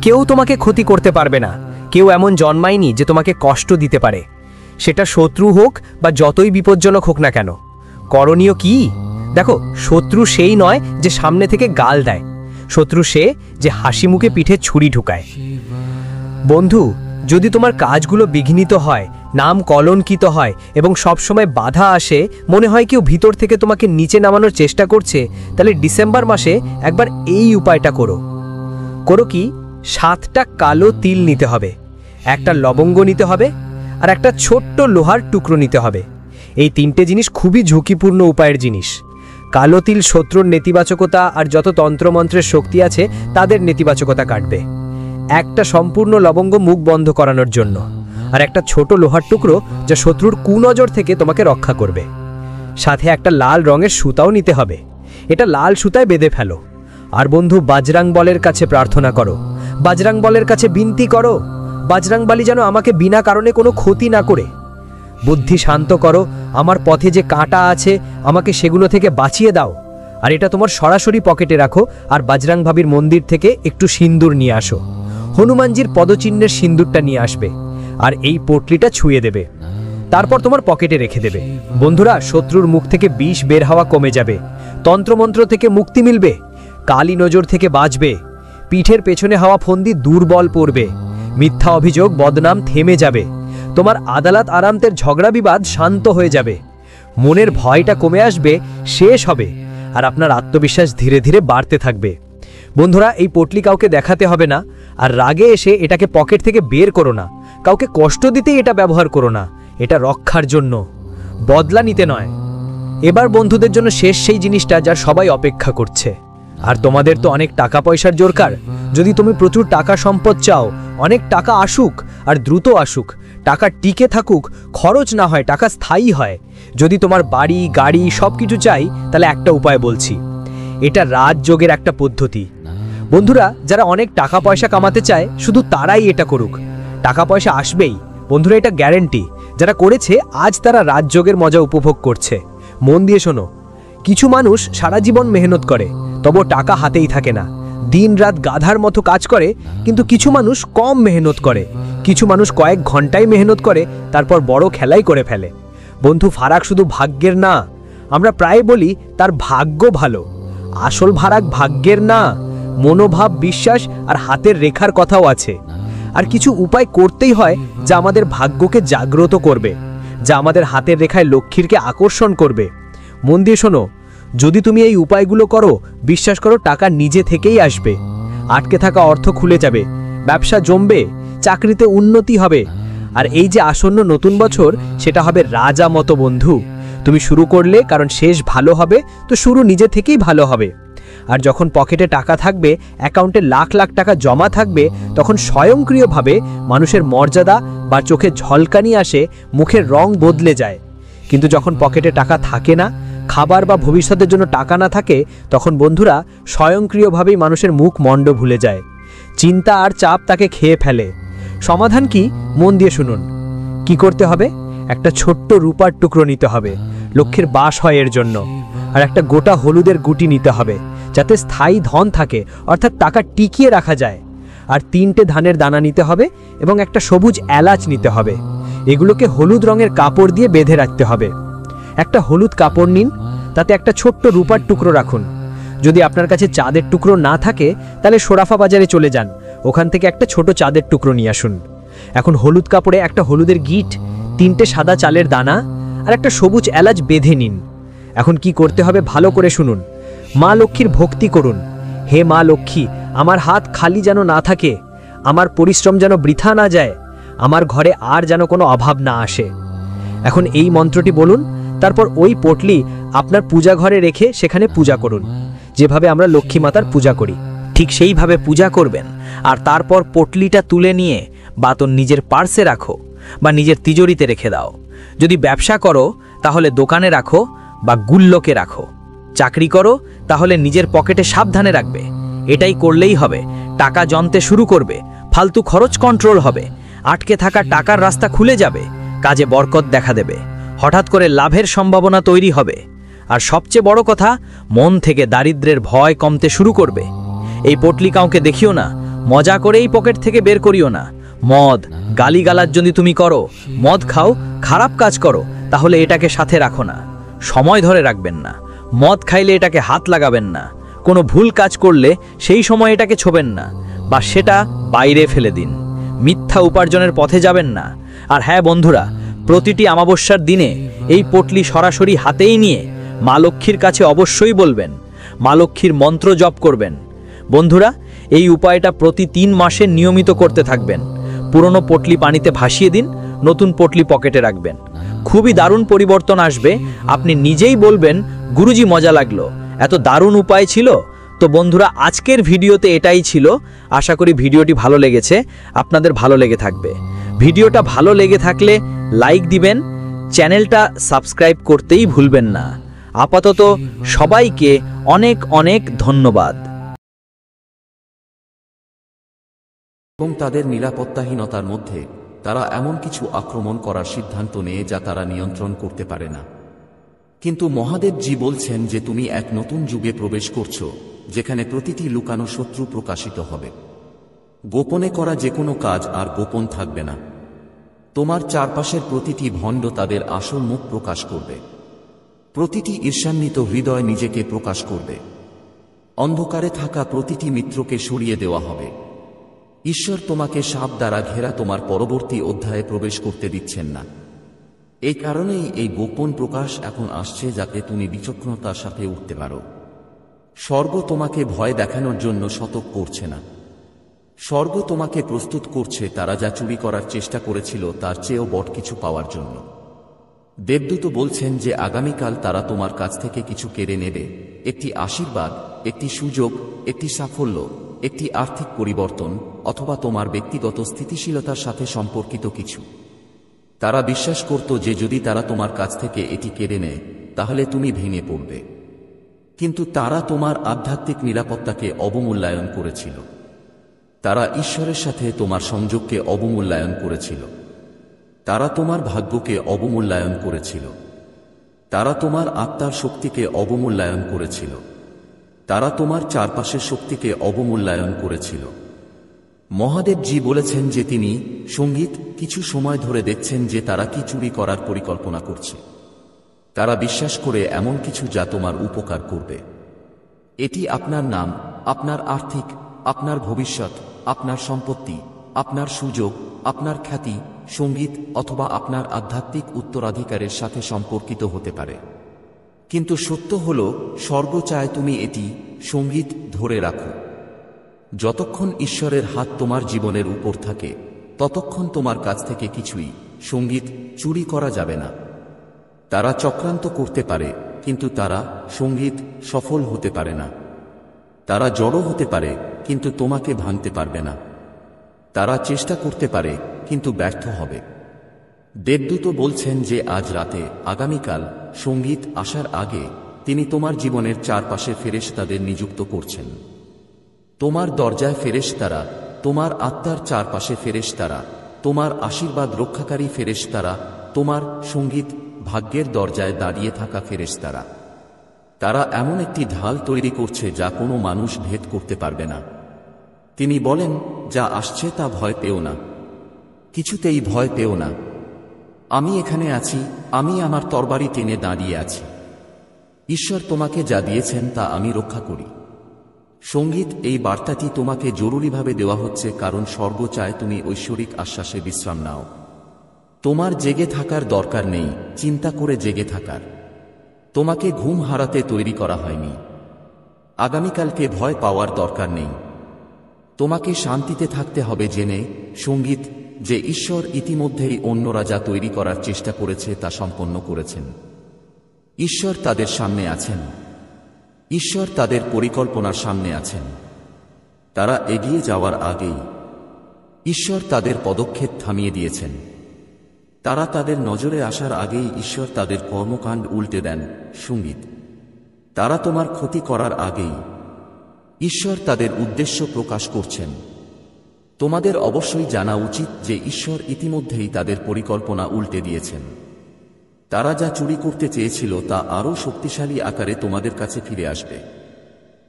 কেউ তোমাকে ক্ষতি করতে পারবে না। কেউ এমন জন্মায়নি যে তোমাকে কষ্ট দিতে পারে, সেটা শত্রু হোক বা যতই বিপজ্জনক হোক না কেন। করণীয় কি? দেখো, শত্রু সেই নয় যে সামনে থেকে গাল দেয়, শত্রু সে যে হাসি মুখে পিঠে ছুরি ঢুকায়। বন্ধু, যদি তোমার কাজগুলো বিঘ্নিত হয়, নাম কলঙ্কিত হয় এবং সবসময় বাধা আসে, মনে হয় কেউ ভিতর থেকে তোমাকে নিচে নামানোর চেষ্টা করছে, তাহলে ডিসেম্বর মাসে একবার এই উপায়টা করো। কি? 7টা কালো তিল নিতে হবে, একটা লবঙ্গ নিতে হবে, আর একটা ছোট্ট লোহার টুকরো নিতে হবে। এই 3টে জিনিস খুবই ঝুঁকিপূর্ণ উপায়ের জিনিস। কালো তিল শত্রুর নেতিবাচকতা আর যত তন্ত্রমন্ত্রের শক্তি আছে তাদের নেতিবাচকতা কাটবে। একটা সম্পূর্ণ লবঙ্গ মুখ বন্ধ করানোর জন্য, আর একটা ছোট লোহার টুকরো যা শত্রুর কুনজর থেকে তোমাকে রক্ষা করবে। সাথে একটা লাল রঙের সুতাও নিতে হবে, এটা লাল সুতায় বেঁধে ফেলো। আর বন্ধু, বাজরাং বলের কাছে প্রার্থনা করো, বাজরাং বলের কাছে বিনতি করো, বাজরাং বলি যেন আমাকে বিনা কারণে কোনো ক্ষতি না করে। বুদ্ধি শান্ত করো, আমার পথে যে কাঁটা আছে আমাকে সেগুলো থেকে বাঁচিয়ে দাও। আর এটা তোমার সরাসরি পকেটে রাখো, আর বাজরাং ভাবির মন্দির থেকে একটু সিন্দুর নিয়ে আসো। হনুমানজির পদচিহ্নের সিন্দুরটা নিয়ে আসবে আর এই পটলিটা ছুঁয়ে দেবে, তারপর তোমার পকেটে রেখে দেবে। বন্ধুরা, শত্রুর মুখ থেকে বিষ বের হওয়া কমে যাবে, তন্ত্রমন্ত্র থেকে মুক্তি মিলবে, কালী নজর থেকে বাঁচবে, পিঠের পেছনে হওয়া ফন্দি দুর্বল পড়বে, মিথ্যা অভিযোগ বদনাম থেমে যাবে, তোমার আদালত আরামতের ঝগড়া বিবাদ শান্ত হয়ে যাবে, মনের ভয়টা কমে আসবে, শেষ হবে, আর আপনার আত্মবিশ্বাস ধীরে ধীরে বাড়তে থাকবে। বন্ধুরা, এই পটলি কাউকে দেখাতে হবে না, আর রাগে এসে এটাকে পকেট থেকে বের করো না। কাউকে কষ্ট দিতেই এটা ব্যবহার করো না, এটা রক্ষার জন্য, বদলা নিতে নয়। এবার বন্ধুদের জন্য শেষ সেই জিনিসটা যার সবাই অপেক্ষা করছে। আর তোমাদের তো অনেক টাকা পয়সার দরকার। যদি তুমি প্রচুর টাকা সম্পদ চাও, অনেক টাকা আসুক আর দ্রুত আসুক, টাকা টিকে থাকুক, খরচ না হয়, টাকা স্থায়ী হয়, যদি তোমার বাড়ি গাড়ি সব কিছু চাই, তাহলে একটা উপায় বলছি। এটা রাজযোগের একটা পদ্ধতি। বন্ধুরা, যারা অনেক টাকা পয়সা কামাতে চায় শুধু তারাই এটা করুক, টাকা পয়সা আসবেই। বন্ধুরা, এটা গ্যারেন্টি। যারা করেছে আজ তারা রাজযোগের মজা উপভোগ করছে। মন দিয়ে শোনো, কিছু মানুষ সারা জীবন মেহনত করে, তবু টাকা হাতেই থাকে না। দিন রাত গাধার মতো কাজ করে, কিন্তু কিছু মানুষ কম মেহনত করে, কিছু মানুষ কয়েক ঘন্টায় মেহনত করে, তারপর বড় খেলাই করে ফেলে। বন্ধু, ফারাক শুধু ভাগ্যের না। আমরা প্রায় বলি তার ভাগ্য ভালো, আসল ফারাক ভাগ্যের না, মনোভাব, বিশ্বাস আর হাতের রেখার কথাও আছে। আর কিছু উপায় করতেই হয় যা আমাদের ভাগ্যকে জাগ্রত করবে, যা আমাদের হাতের রেখায় লক্ষ্মীরকে আকর্ষণ করবে। মন দিয়ে শোনো, যদি তুমি এই উপায়গুলো করো, বিশ্বাস করো টাকা নিজে থেকেই আসবে। আটকে থাকা অর্থ খুলে যাবে, ব্যবসা জমবে, চাকরিতে উন্নতি হবে। আর এই যে আসন্ন নতুন বছর, সেটা হবে রাজা মতো। বন্ধু, তুমি শুরু করলে, কারণ শেষ ভালো হবে, তো শুরু নিজে থেকেই ভালো হবে। আর যখন পকেটে টাকা থাকবে, অ্যাকাউন্টে লাখ লাখ টাকা জমা থাকবে, তখন স্বয়ংক্রিয়ভাবে মানুষের মর্যাদা বা চোখে ঝলকানি আসে, মুখের রং বদলে যায়। কিন্তু যখন পকেটে টাকা থাকে না, খাবার বা ভবিষ্যতের জন্য টাকা না থাকে, তখন বন্ধুরা স্বয়ংক্রিয়ভাবেই মানুষের মুখ মণ্ড ভুলে যায়, চিন্তা আর চাপ তাকে খেয়ে ফেলে। সমাধান কি? মন দিয়ে শুনুন। কি করতে হবে? একটা ছোট্ট রূপার টুকরো নিতে হবে, লক্ষ্মীর বাস হয় এর জন্য। আর একটা গোটা হলুদের গুটি নিতে হবে, যাতে স্থায়ী ধন থাকে, অর্থাৎ টাকা টিকিয়ে রাখা যায়। আর 3টে ধানের দানা নিতে হবে এবং একটা সবুজ এলাচ নিতে হবে। এগুলোকে হলুদ রঙের কাপড় দিয়ে বেঁধে রাখতে হবে। একটা হলুদ কাপড় নিন, তাতে একটা ছোট্ট রূপার টুকরো রাখুন। যদি আপনার কাছে চাঁদের টুকরো না থাকে, তাহলে সোরাফা বাজারে চলে যান, ওখান থেকে একটা ছোট চাঁদের টুকরো নিয়ে আসুন। এখন হলুদ কাপড়ে একটা হলুদের গিট, 3টে সাদা চালের দানা আর একটা সবুজ এলাচ বেঁধে নিন। এখন কি করতে হবে ভালো করে শুনুন। মা লক্ষ্মীর ভক্তি করুন। হে মা লক্ষ্মী, আমার হাত খালি যেন না থাকে, আমার পরিশ্রম যেন বৃথা না যায়, আমার ঘরে আর যেন কোনো অভাব না আসে। এখন এই মন্ত্রটি বলুন, তারপর ওই পটলি আপনার পূজা ঘরে রেখে সেখানে পূজা করুন। যেভাবে আমরা লক্ষ্মী মাতার পূজা করি, ঠিক সেইভাবে পূজা করবেন। আর তারপর পটলিটা তুলে নিয়ে বা তোর নিজের পার্সে রাখো বা নিজের তিজোরিতে রেখে দাও। যদি ব্যবসা করো তাহলে দোকানে রাখো বা গুল্লকে রাখো। চাকরি করো তাহলে নিজের পকেটে সাবধানে রাখবে। এটাই করলেই হবে, টাকা জমতে শুরু করবে, ফালতু খরচ কন্ট্রোল হবে, আটকে থাকা টাকার রাস্তা খুলে যাবে, কাজে বরকত দেখা দেবে, হঠাৎ করে লাভের সম্ভাবনা তৈরি হবে। আর সবচেয়ে বড় কথা, মন থেকে দারিদ্র্যের ভয় কমতে শুরু করবে। এই পটলি কাউকে দেখিও না, মজা করেই পকেট থেকে বের করিও না। মদ গালিগালাজ যদি তুমি করো, মদ খাও, খারাপ কাজ করো, তাহলে এটাকে সাথে রাখো না, সময় ধরে রাখবেন না। মদ খাইলে এটাকে হাত লাগাবেন না। কোনো ভুল কাজ করলে সেই সময় এটাকে ছোবেন না বা সেটা বাইরে ফেলে দিন। মিথ্যা উপার্জনের পথে যাবেন না। আর হ্যাঁ বন্ধুরা, প্রতিটি অমাবস্যার দিনে এই পটলি সরাসরি হাতেই নিয়ে মা লক্ষ্মীর কাছে অবশ্যই বলবেন, মা লক্ষ্মীর মন্ত্র জপ করবেন। বন্ধুরা, এই উপায়টা প্রতি 3 মাসে নিয়মিত করতে থাকবেন। পুরনো পটলি পানিতে ভাসিয়ে দিন, নতুন পটলি পকেটে রাখবেন। খুবই দারুণ পরিবর্তন আসবে। আপনি নিজেই বলবেন, গুরুজি মজা লাগলো, এত দারুণ উপায় ছিল। তো বন্ধুরা, আজকের ভিডিওতে এটাই ছিল। আশা করি ভিডিওটি ভালো লেগেছে, আপনাদের ভালো লেগে থাকবে। ভিডিওটা ভালো লেগে থাকলে লাইক দিবেন, চ্যানেলটা সাবস্ক্রাইব করতেই ভুলবেন না। আপাতত সবাইকে অনেক অনেক ধন্যবাদ। এবং তাদের নিরাপত্তাহীনতার মধ্যে তারা এমন কিছু আক্রমণ করার সিদ্ধান্ত নেয় যা তারা নিয়ন্ত্রণ করতে পারে না। কিন্তু মহাদেবজি বলছেন যে তুমি এক নতুন যুগে প্রবেশ করছো, যেখানে প্রতিটি লুকানো শত্রু প্রকাশিত হবে। গোপনে করা যে কোনো কাজ আর গোপন থাকবে না। তোমার চারপাশের প্রতিটি ভণ্ড তাদের আসল মুখ প্রকাশ করবে। প্রতিটি ঈর্ষান্বিত হৃদয় নিজেকে প্রকাশ করবে। অন্ধকারে থাকা প্রতিটি মিত্রকে সরিয়ে দেওয়া হবে। ঈশ্বর তোমাকে সাপ দ্বারা ঘেরা তোমার পরবর্তী অধ্যায়ে প্রবেশ করতে দিচ্ছেন না। এই কারণেই এই গোপন প্রকাশ এখন আসছে, যাতে তুমি বিচক্ষণতার সাথে উঠতে পারো। স্বর্গ তোমাকে ভয় দেখানোর জন্য সতর্ক করছে না। স্বর্গ তোমাকে প্রস্তুত করছে তারা যা চুরি করার চেষ্টা করেছিল তার চেয়েও বড় কিছু পাওয়ার জন্য। দেবদূত বলছেন যে আগামীকাল তারা তোমার কাছ থেকে কিছু কেড়ে নেবে, একটি আশীর্বাদ, একটি সুযোগ, একটি সাফল্য, একটি আর্থিক পরিবর্তন, অথবা তোমার ব্যক্তিগত স্থিতিশীলতার সাথে সম্পর্কিত কিছু। তারা বিশ্বাস করত যে যদি তারা তোমার কাছ থেকে এটি কেড়ে নেয় তাহলে তুমি ভেঙে পড়বে। কিন্তু তারা তোমার আধ্যাত্মিক নিরাপত্তাকে অবমূল্যায়ন করেছিল। তারা ঈশ্বরের সাথে তোমার সংযোগকে অবমূল্যায়ন করেছিল। তারা তোমার ভাগ্যকে অবমূল্যায়ন করেছিল। তারা তোমার আত্মার শক্তিকে অবমূল্যায়ন করেছিল। তারা তোমার চারপাশের শক্তিকে অবমূল্যায়ন করেছিল। মহাদেবজি বলেছেন যে তিনি সঙ্গীত কিছু সময় ধরে দেখছেন যে তারা কি চুরি করার পরিকল্পনা করছে। তারা বিশ্বাস করে এমন কিছু যা তোমার উপকার করবে। এটি আপনার নাম, আপনার আর্থিক, আপনার ভবিষ্যৎ, আপনার সম্পত্তি, আপনার সুযোগ, আপনার খ্যাতি, সঙ্গীত অথবা আপনার আধ্যাত্মিক উত্তরাধিকারের সাথে সম্পর্কিত হতে পারে। কিন্তু সত্য হল, স্বর্গ চায় তুমি এটি সঙ্গীত ধরে রাখো। যতক্ষণ ঈশ্বরের হাত তোমার জীবনের উপর থাকে ততক্ষণ তোমার কাছ থেকে কিছুই সঙ্গীত চুরি করা যাবে না। তারা চক্রান্ত করতে পারে, কিন্তু তারা সঙ্গীত সফল হতে পারে না। তারা জড়ো হতে পারে, কিন্তু তোমাকে ভাঙতে পারবে না। তারা চেষ্টা করতে পারে, কিন্তু ব্যর্থ হবে। দেবদূত বলছেন যে আজ রাতে, আগামীকাল সঙ্গীত আসার আগে তিনি তোমার জীবনের চারপাশে ফেরেশতাদের নিযুক্ত করছেন। তোমার দরজায় ফেরেশতারা, তোমার আত্মার চারপাশে ফেরেশতারা, তোমার আশীর্বাদ রক্ষাকারী ফেরেশতারা, তোমার সঙ্গীত ভাগ্যের দরজায় দাঁড়িয়ে থাকা ফেরেশতারা। তারা এমন একটি ঢাল তৈরি করছে যা কোনো মানুষ ভেদ করতে পারবে না। তিনি বলেন, যা আসছে তা ভয় পেও না, কিছুতেই ভয় পেও না। আমি এখানে আছি, আমি আমার তরবারি টেনে দাঁড়িয়ে আছি। ঈশ্বর তোমাকে যা দিয়েছেন তা আমি রক্ষা করি। সঙ্গীত এই বার্তাটি তোমাকে জরুরিভাবে দেওয়া হচ্ছে, কারণ স্বর্গ চায় তুমি ঐশ্বরিক আশ্বাসে বিশ্রাম নাও। তোমার জেগে থাকার দরকার নেই চিন্তা করে জেগে থাকার। তোমাকে ঘুম হারাতে তৈরি করা হয়নি। আগামীকালকে ভয় পাওয়ার দরকার নেই। তোমাকে শান্তিতে থাকতে হবে জেনে, সঙ্গীত, যে ঈশ্বর ইতিমধ্যেই অন্যরা যা তৈরি করার চেষ্টা করেছে তা সম্পন্ন করেছেন। ঈশ্বর তাদের সামনে আছেন। ঈশ্বর তাদের পরিকল্পনার সামনে আছেন। তারা এগিয়ে যাওয়ার আগেই ঈশ্বর তাদের পদক্ষেপ থামিয়ে দিয়েছেন। তারা তাদের নজরে আসার আগেই ঈশ্বর তাদের কর্মকাণ্ড উল্টে দেন। সঙ্গীত, তারা তোমার ক্ষতি করার আগেই ঈশ্বর তাদের উদ্দেশ্য প্রকাশ করছেন। তোমাদের অবশ্যই জানা উচিত যে ঈশ্বর ইতিমধ্যেই তাদের পরিকল্পনা উল্টে দিয়েছেন। তারা যা চুরি করতে চেয়েছিল তা আরও শক্তিশালী আকারে তোমাদের কাছে ফিরে আসবে।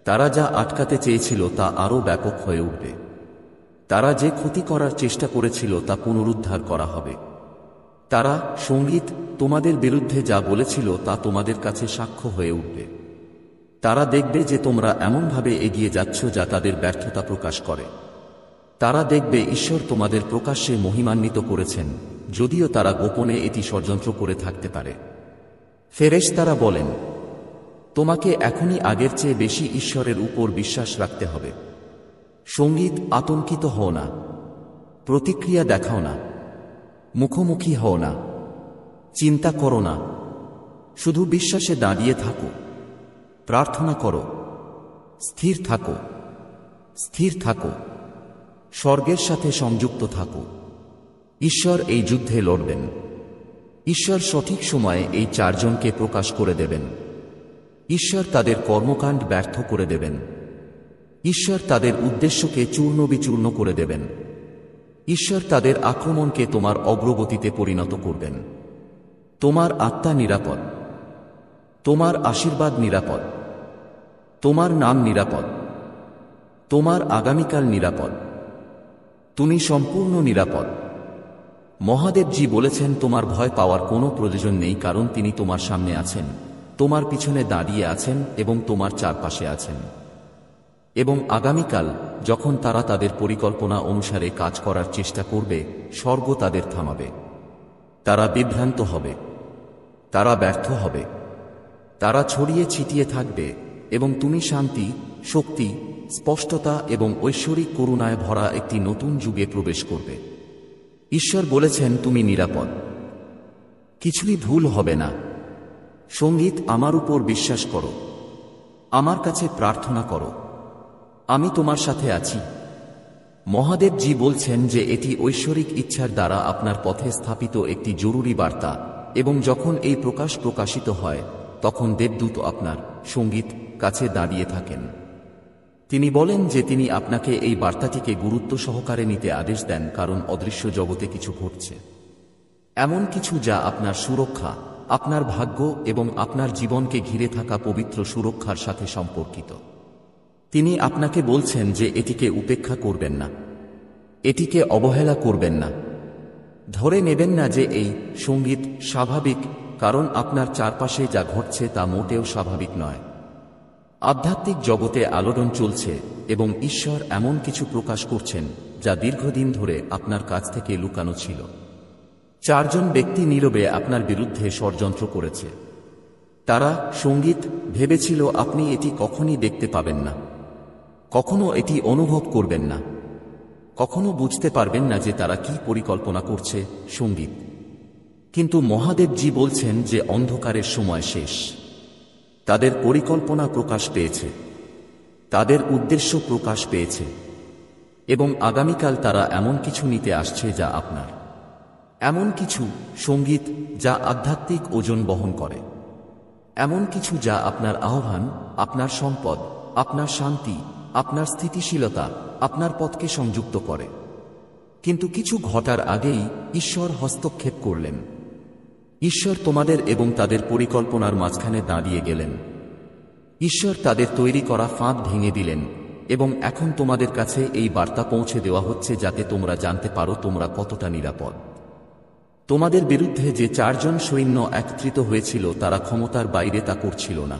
তারা যা আটকাতে চেয়েছিল তা আরও ব্যাপক হয়ে উঠবে। তারা যে ক্ষতি করার চেষ্টা করেছিল তা পুনরুদ্ধার করা হবে। তারা সঙ্গীত তোমাদের বিরুদ্ধে যা বলেছিল তা তোমাদের কাছে সাক্ষ্য হয়ে উঠবে। তারা দেখবে যে তোমরা এমনভাবে এগিয়ে যাচ্ছ যা তাদের ব্যর্থতা প্রকাশ করে। তারা দেখবে ঈশ্বর তোমাদের প্রকাশ্যে মহিমান্বিত করেছেন, যদিও তারা গোপনে এটি ষড়যন্ত্র করে থাকতে পারে। ফেরেশতারা বলেন, তোমাকে এখনই আগের চেয়ে বেশি ঈশ্বরের উপর বিশ্বাস রাখতে হবে। সঙ্গীত, আতঙ্কিত হও না, প্রতিক্রিয়া দেখাও না, মুখোমুখি হও না, চিন্তা করো না, শুধু বিশ্বাসে দাঁড়িয়ে থাকো, প্রার্থনা করো, স্থির থাকো, স্থির থাকো, স্বর্গের সাথে সংযুক্ত থাকো। ঈশ্বর এই যুদ্ধে লড়বেন। ঈশ্বর সঠিক সময়ে এই চারজনকে প্রকাশ করে দেবেন। ঈশ্বর তাদের কর্মকাণ্ড ব্যর্থ করে দেবেন। ঈশ্বর তাদের উদ্দেশ্যকে চূর্ণ বিচূর্ণ করে দেবেন। ঈশ্বর তাদের আক্রমণকে তোমার অগ্রগতিতে পরিণত করবেন। তোমার আত্মা নিরাপদ, তোমার আশীর্বাদ নিরাপদ, তোমার নাম নিরাপদ, তোমার আগামীকাল নিরাপদ, তুমি সম্পূর্ণ নিরাপদ। মহাদেবজি বলেছেন তোমার ভয় পাওয়ার কোনো প্রয়োজন নেই, কারণ তিনি তোমার সামনে আছেন, তোমার পিছনে দাঁড়িয়ে আছেন এবং তোমার চারপাশে আছেন। এবং আগামীকাল যখন তারা তাদের পরিকল্পনা অনুসারে কাজ করার চেষ্টা করবে, স্বর্গ তাদের থামাবে। তারা বিভ্রান্ত হবে, তারা ব্যর্থ হবে, তারা ছড়িয়ে ছিটিয়ে থাকবে এবং তুমি শান্তি, শক্তি, স্পষ্টতা এবং ঐশ্বরিক করুণায় ভরা একটি নতুন যুগে প্রবেশ করবে। ঈশ্বর বলেছেন তুমি নিরাপদ, কিছুই ভুল হবে না। সঙ্গীত, আমার উপর বিশ্বাস করো, আমার কাছে প্রার্থনা করো, আমি তোমার সাথে আছি। মহাদেবজি বলছেন যে এটি ঐশ্বরিক ইচ্ছার দ্বারা আপনার পথে স্থাপিত একটি জরুরি বার্তা, এবং যখন এই প্রকাশিত হয় তখন দেবদূত আপনার সঙ্গীত কাছে দাঁড়িয়ে থাকেন। তিনি বলেন যে তিনি আপনাকে এই বার্তাটিকে গুরুত্ব সহকারে নিতে আদেশ দেন, কারণ অদৃশ্য জগতে কিছু ঘটছে, এমন কিছু যা আপনার সুরক্ষা, আপনার ভাগ্য এবং আপনার জীবনকে ঘিরে থাকা পবিত্র সুরক্ষার সাথে সম্পর্কিত। তিনি আপনাকে বলছেন যে এটিকে উপেক্ষা করবেন না, এটিকে অবহেলা করবেন না, ধরে নেবেন না যে এই সঙ্গীত স্বাভাবিক, কারণ আপনার চারপাশে যা ঘটছে তা মোটেও স্বাভাবিক নয়। আধ্যাত্মিক জগতে আলোড়ন চলছে এবং ঈশ্বর এমন কিছু প্রকাশ করছেন যা দীর্ঘদিন ধরে আপনার কাছ থেকে লুকানো ছিল। 4 জন ব্যক্তি নীরবে আপনার বিরুদ্ধে ষড়যন্ত্র করেছে। তারা সঙ্গীত ভেবেছিল আপনি এটি কখনই দেখতে পাবেন না, কখনো এটি অনুভব করবেন না, কখনো বুঝতে পারবেন না যে তারা কি পরিকল্পনা করছে সঙ্গীত। কিন্তু মহাদেবজি বলছেন যে অন্ধকারের সময় শেষ। তাদের পরিকল্পনা প্রকাশ পেয়েছে, তাদের উদ্দেশ্য প্রকাশ পেয়েছে, এবং আগামীকাল তারা এমন কিছু নিতে আসছে যা আপনার, এমন কিছু সঙ্গীত যা আধ্যাত্মিক ওজন বহন করে, এমন কিছু যা আপনার আহ্বান, আপনার সম্পদ, আপনার শান্তি, আপনার স্থিতিশীলতা, আপনার পথকে সংযুক্ত করে। কিন্তু কিছু ঘটার আগেই ঈশ্বর হস্তক্ষেপ করলেন। ঈশ্বর তোমাদের এবং তাদের পরিকল্পনার মাঝখানে দাঁড়িয়ে গেলেন। ঈশ্বর তাদের তৈরি করা ফাঁদ ভেঙে দিলেন এবং এখন তোমাদের কাছে এই বার্তা পৌঁছে দেওয়া হচ্ছে যাতে তোমরা জানতে পারো তোমরা কতটা নিরাপদ। তোমাদের বিরুদ্ধে যে 4 জন সৈন্য একত্রিত হয়েছিল তারা ক্ষমতার বাইরে তা করছিল না।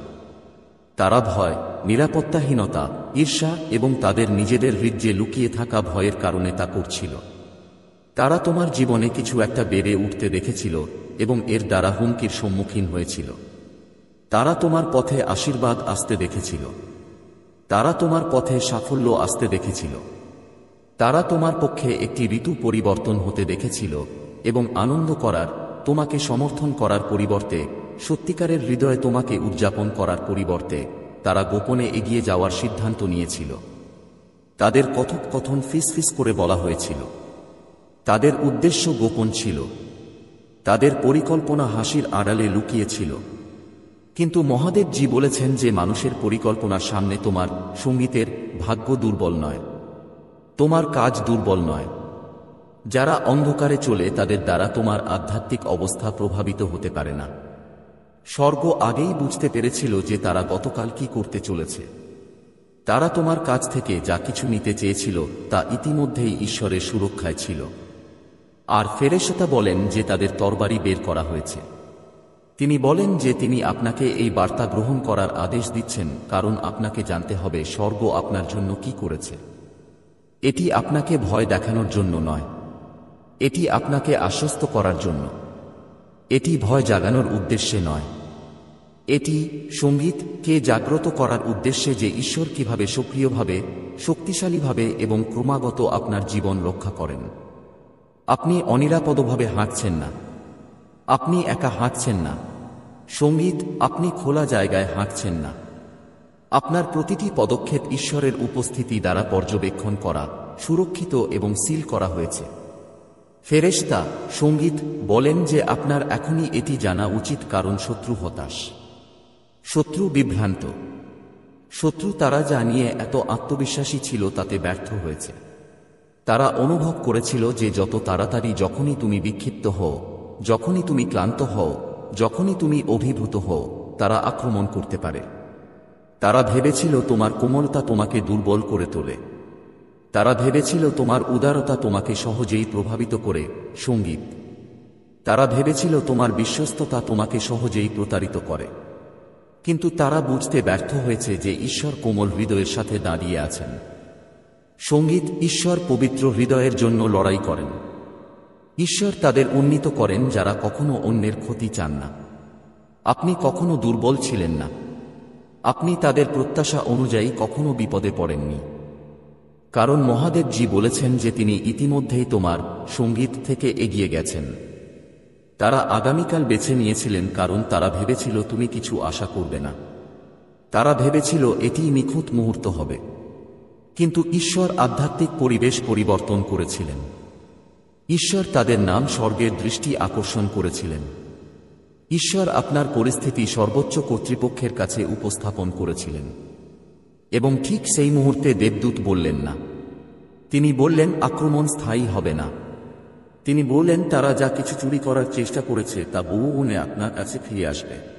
তারা ভয়, নিরাপত্তাহীনতা, ঈর্ষা এবং তাদের নিজেদের হৃদয়ে লুকিয়ে থাকা ভয়ের কারণে তা করছিল। তারা তোমার জীবনে কিছু একটা বেড়ে উঠতে দেখেছিল এবং এর দ্বারা হুমকির সম্মুখীন হয়েছিল। তারা তোমার পথে আশীর্বাদ আসতে দেখেছিল, তারা তোমার পথে সাফল্য আসতে দেখেছিল, তারা তোমার পক্ষে একটি ঋতু পরিবর্তন হতে দেখেছিল এবং আনন্দ করার, তোমাকে সমর্থন করার পরিবর্তে, সত্যিকারের হৃদয়ে তোমাকে উদযাপন করার পরিবর্তে তারা গোপনে এগিয়ে যাওয়ার সিদ্ধান্ত নিয়েছিল। তাদের কথোপকথন ফিসফিস করে বলা হয়েছিল, তাদের উদ্দেশ্য গোপন ছিল, তাদের পরিকল্পনা হাসির আড়ালে লুকিয়েছিল। কিন্তু মহাদেবজি বলেছেন যে মানুষের পরিকল্পনার সামনে তোমার সঙ্গীতের ভাগ্য দুর্বল নয়, তোমার কাজ দুর্বল নয়। যারা অন্ধকারে চলে তাদের দ্বারা তোমার আধ্যাত্মিক অবস্থা প্রভাবিত হতে পারে না। স্বর্গ আগেই বুঝতে পেরেছিল যে তারা গতকাল কি করতে চলেছে। তারা তোমার কাছ থেকে যা কিছু নিতে চেয়েছিল তা ইতিমধ্যেই ঈশ্বরের সুরক্ষায় ছিল। আর ফেরেশতা বলেন যে তাদের তরবারি বের করা হয়েছে। তিনি বলেন যে তিনি আপনাকে এই বার্তা গ্রহণ করার আদেশ দিচ্ছেন, কারণ আপনাকে জানতে হবে স্বর্গ আপনার জন্য কি করেছে। এটি আপনাকে ভয় দেখানোর জন্য নয়, এটি আপনাকে আশ্বস্ত করার জন্য। এটি ভয় জাগানোর উদ্দেশ্যে নয়, এটি সঙ্গীতকে জাগ্রত করার উদ্দেশ্যে যে ঈশ্বর কিভাবে সক্রিয়ভাবে, শক্তিশালীভাবে এবং ক্রমাগত আপনার জীবন রক্ষা করেন। আপনি অনিরাপদভাবে হাঁটছেন না, আপনি একা হাঁটছেন না সঙ্গীত, আপনি খোলা জায়গায় হাঁটছেন না। আপনার প্রতিটি পদক্ষেপ ঈশ্বরের উপস্থিতি দ্বারা পর্যবেক্ষণ করা, সুরক্ষিত এবং সিল করা হয়েছে। ফেরেশতা সঙ্গীত বলেন যে আপনার এখনই এটি জানা উচিত, কারণ শত্রু হতাশ, শত্রু বিভ্রান্ত, শত্রু তারা যা নিয়ে এত আত্মবিশ্বাসী ছিল তাতে ব্যর্থ হয়েছে। তারা অনুভব করেছিল যে যত তাড়াতাড়ি যখনই তুমি বিক্ষিপ্ত হও, যখনই তুমি ক্লান্ত হও, যখনই তুমি অভিভূত হও, তারা আক্রমণ করতে পারে। তারা ভেবেছিল তোমার কোমলতা তোমাকে দুর্বল করে তোলে, তারা ভেবেছিল তোমার উদারতা তোমাকে সহজেই প্রভাবিত করে সঙ্গীত, তারা ভেবেছিল তোমার বিশ্বস্ততা তোমাকে সহজেই প্রতারিত করে। কিন্তু তারা বুঝতে ব্যর্থ হয়েছে যে ঈশ্বর কোমল হৃদয়ের সাথে দাঁড়িয়ে আছেন। সঙ্গীত, ঈশ্বর পবিত্র হৃদয়ের জন্য লড়াই করেন। ঈশ্বর তাদের উন্নীত করেন যারা কখনো অন্যের ক্ষতি চান না। আপনি কখনো দুর্বল ছিলেন না। আপনি তাদের প্রত্যাশা অনুযায়ী কখনো বিপদে পড়েননি। কারণ মহাদেবজি বলেছেন যে তিনি ইতিমধ্যেই তোমার সঙ্গীত থেকে এগিয়ে গেছেন। তারা আগামীকাল বেছে নিয়েছিলেন কারণ তারা ভেবেছিল তুমি কিছু আশা করবে না। তারা ভেবেছিল এটিই নিখুঁত মুহূর্ত হবে। কিন্তু ঈশ্বর আধ্যাত্মিক পরিবেশ পরিবর্তন করেছিলেন। ঈশ্বর তাদের নাম স্বর্গের দৃষ্টি আকর্ষণ করেছিলেন। ঈশ্বর আপনার পরিস্থিতি সর্বোচ্চ কর্তৃপক্ষের কাছে উপস্থাপন করেছিলেন। এবং ঠিক সেই মুহূর্তে দেবদূত বললেন না। তিনি বললেন আক্রমণ স্থায়ী হবে না। তিনি বললেন তারা যা কিছু চুরি করার চেষ্টা করেছে তা বহু গুণে আপনার কাছে ফিরে আসবে।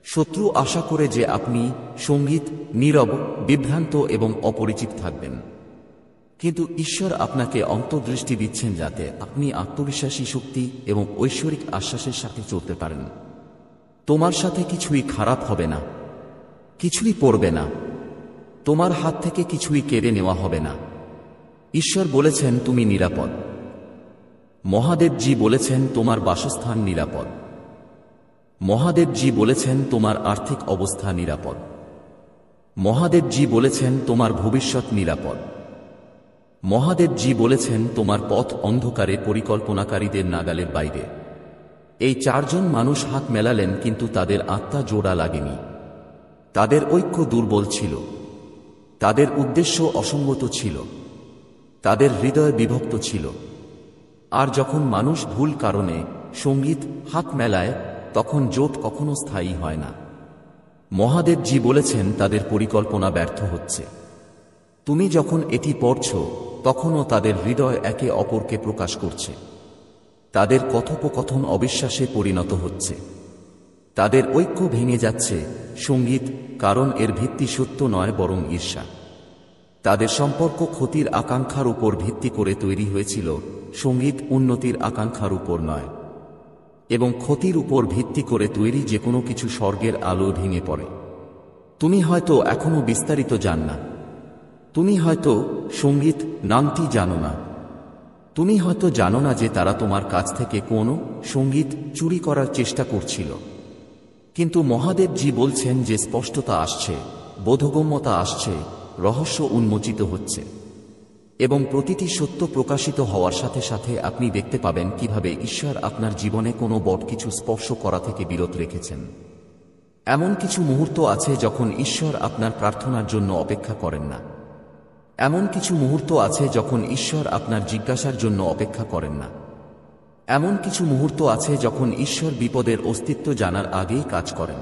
শত্রু আশা করে যে আপনি সঙ্গীত, নীরব, বিভ্রান্ত এবং অপরিচিত থাকবেন। কিন্তু ঈশ্বর আপনাকে অন্তর্দৃষ্টি দিচ্ছেন যাতে আপনি আত্মবিশ্বাসী, শক্তি এবং ঐশ্বরিক আশ্বাসের সাথে চলতে পারেন। তোমার সাথে কিছুই খারাপ হবে না, কিছুই পড়বে না, তোমার হাত থেকে কিছুই কেড়ে নেওয়া হবে না। ঈশ্বর বলেছেন তুমি নিরাপদ। মহাদেবজি বলেছেন তোমার বাসস্থান নিরাপদ। মহাদেবজি বলেছেন তোমার আর্থিক অবস্থা নিরাপদ। মহাদেবজি বলেছেন তোমার ভবিষ্যৎ নিরাপদ। মহাদেবজি বলেছেন তোমার পথ অন্ধকারে পরিকল্পনাকারীদের নাগালের বাইরে। এই চারজন মানুষ হাত মেলালেন কিন্তু তাদের আত্মা জোড়া লাগেনি। তাদের ঐক্য দুর্বল ছিল। তাদের উদ্দেশ্য অসঙ্গত ছিল। তাদের হৃদয় বিভক্ত ছিল। আর যখন মানুষ ভুল কারণে সঙ্গীত হাত মেলায় তখন জোট কখনো স্থায়ী হয় না। মহাদেবজি বলেছেন তাদের পরিকল্পনা ব্যর্থ হচ্ছে। তুমি যখন এটি পড়ছ তখনও তাদের হৃদয় একে অপরকে প্রকাশ করছে। তাদের কথোপকথন অবিশ্বাসে পরিণত হচ্ছে। তাদের ঐক্য ভেঙে যাচ্ছে সঙ্গীত, কারণ এর ভিত্তি সত্য নয় বরং ঈর্ষা। তাদের সম্পর্ক ক্ষতির আকাঙ্ক্ষার উপর ভিত্তি করে তৈরি হয়েছিল, সঙ্গীত উন্নতির আকাঙ্ক্ষার উপর নয়। এবং ক্ষতির উপর ভিত্তি করে তৈরি যে কোনো কিছু স্বর্গের আলো ভেঙে পড়ে। তুমি হয়তো এখনো বিস্তারিত জান না। তুমি হয়তো সঙ্গীত নামটি জানো না। তুমি হয়তো জানো না যে তারা তোমার কাছ থেকে কোনো সঙ্গীত চুরি করার চেষ্টা করছিল। কিন্তু মহাদেবজি বলছেন যে স্পষ্টতা আসছে, বোধগম্যতা আসছে, রহস্য উন্মোচিত হচ্ছে। এবং প্রতিটি সত্য প্রকাশিত হওয়ার সাথে সাথে আপনি দেখতে পাবেন কিভাবে ঈশ্বর আপনার জীবনে কোনো বড় কিছু স্পর্শ করা থেকে বিরত রেখেছেন। এমন কিছু মুহূর্ত আছে যখন ঈশ্বর আপনার প্রার্থনার জন্য অপেক্ষা করেন না। এমন কিছু মুহূর্ত আছে যখন ঈশ্বর আপনার জিজ্ঞাসার জন্য অপেক্ষা করেন না। এমন কিছু মুহূর্ত আছে যখন ঈশ্বর বিপদের অস্তিত্ব জানার আগেই কাজ করেন।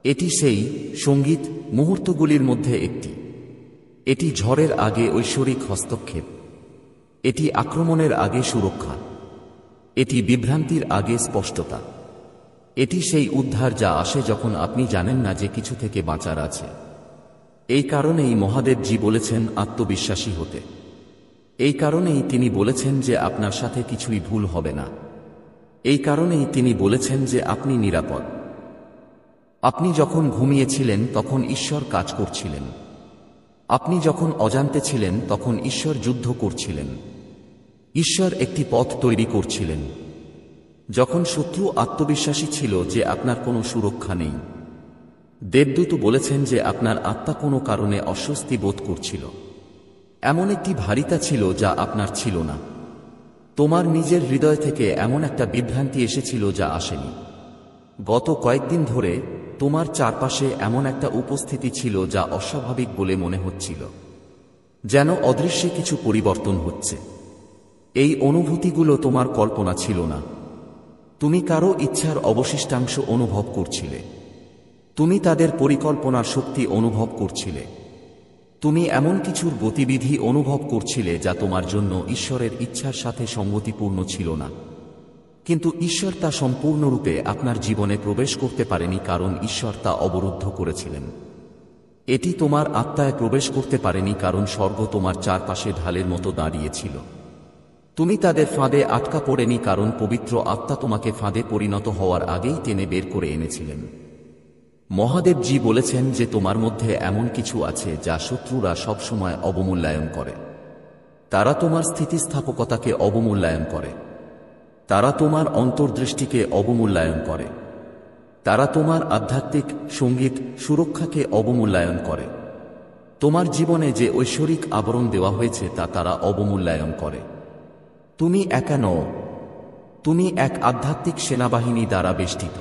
এটি সেই সঙ্গীত মুহূর্তগুলির মধ্যে একটি। এটি ঝড়ের আগে ঐশ্বরিক হস্তক্ষেপ। এটি আক্রমণের আগে সুরক্ষা। এটি বিভ্রান্তির আগে স্পষ্টতা। এটি সেই উদ্ধার যা আসে যখন আপনি জানেন না যে কিছু থেকে বাঁচার আছে। এই কারণেই মহাদেবজি বলেছেন আত্মবিশ্বাসী হতে। এই কারণেই তিনি বলেছেন যে আপনার সাথে কিছুই ভুল হবে না। এই কারণেই তিনি বলেছেন যে আপনি নিরাপদ। আপনি যখন ঘুমিয়েছিলেন তখন ঈশ্বর কাজ করছিলেন। আপনি যখন অজান্তে ছিলেন তখন ঈশ্বর যুদ্ধ করছিলেন। ঈশ্বর একটি পথ তৈরি করছিলেন। যখন শত্রু আত্মবিশ্বাসী ছিল যে আপনার কোনো সুরক্ষা নেই, দেবদূত বলেছেন যে আপনার আত্মা কোনো কারণে অস্বস্তি বোধ করছিল। এমন একটি ভারিতা ছিল যা আপনার ছিল না। তোমার নিজের হৃদয় থেকে এমন একটা বিভ্রান্তি এসেছিল যা আসেনি। গত কয়েকদিন ধরে তোমার চারপাশে এমন একটা উপস্থিতি ছিল যা অস্বাভাবিক বলে মনে হচ্ছিল, যেন অদৃশ্যে কিছু পরিবর্তন হচ্ছে। এই অনুভূতিগুলো তোমার কল্পনা ছিল না। তুমি কারো ইচ্ছার অবশিষ্টাংশ অনুভব করছিলে। তুমি তাদের পরিকল্পনার শক্তি অনুভব করছিলে। তুমি এমন কিছুর গতিবিধি অনুভব করছিলে যা তোমার জন্য ঈশ্বরের ইচ্ছার সাথে সঙ্গতিপূর্ণ ছিল না। কিন্তু ঈশ্বর তা সম্পূর্ণরূপে আপনার জীবনে প্রবেশ করতে পারেনি, কারণ ঈশ্বর তা অবরুদ্ধ করেছিলেন। এটি তোমার আত্মায় প্রবেশ করতে পারেনি কারণ স্বর্গ তোমার চারপাশে ঢালের মতো দাঁড়িয়েছিল। তুমি তাদের ফাঁদে আটকা পড়েনি কারণ পবিত্র আত্মা তোমাকে ফাঁদে পরিণত হওয়ার আগেই টেনে বের করে এনেছিলেন। মহাদেবজি বলেছেন যে তোমার মধ্যে এমন কিছু আছে যা শত্রুরা সবসময় অবমূল্যায়ন করে। তারা তোমার স্থিতিস্থাপকতাকে অবমূল্যায়ন করে। তারা তোমার অন্তর্দৃষ্টিকে অবমূল্যায়ন করে। তারা তোমার আধ্যাত্মিক সঙ্গীত সুরক্ষাকে অবমূল্যায়ন করে। তোমার জীবনে যে ঐশ্বরিক আবরণ দেওয়া হয়েছে তা তারা অবমূল্যায়ন করে। তুমি একা নও, তুমি এক আধ্যাত্মিক সেনাবাহিনী দ্বারা বেষ্টিত।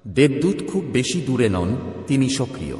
দেবদূত খুব বেশি দূরে নন, তিনি সক্রিয়।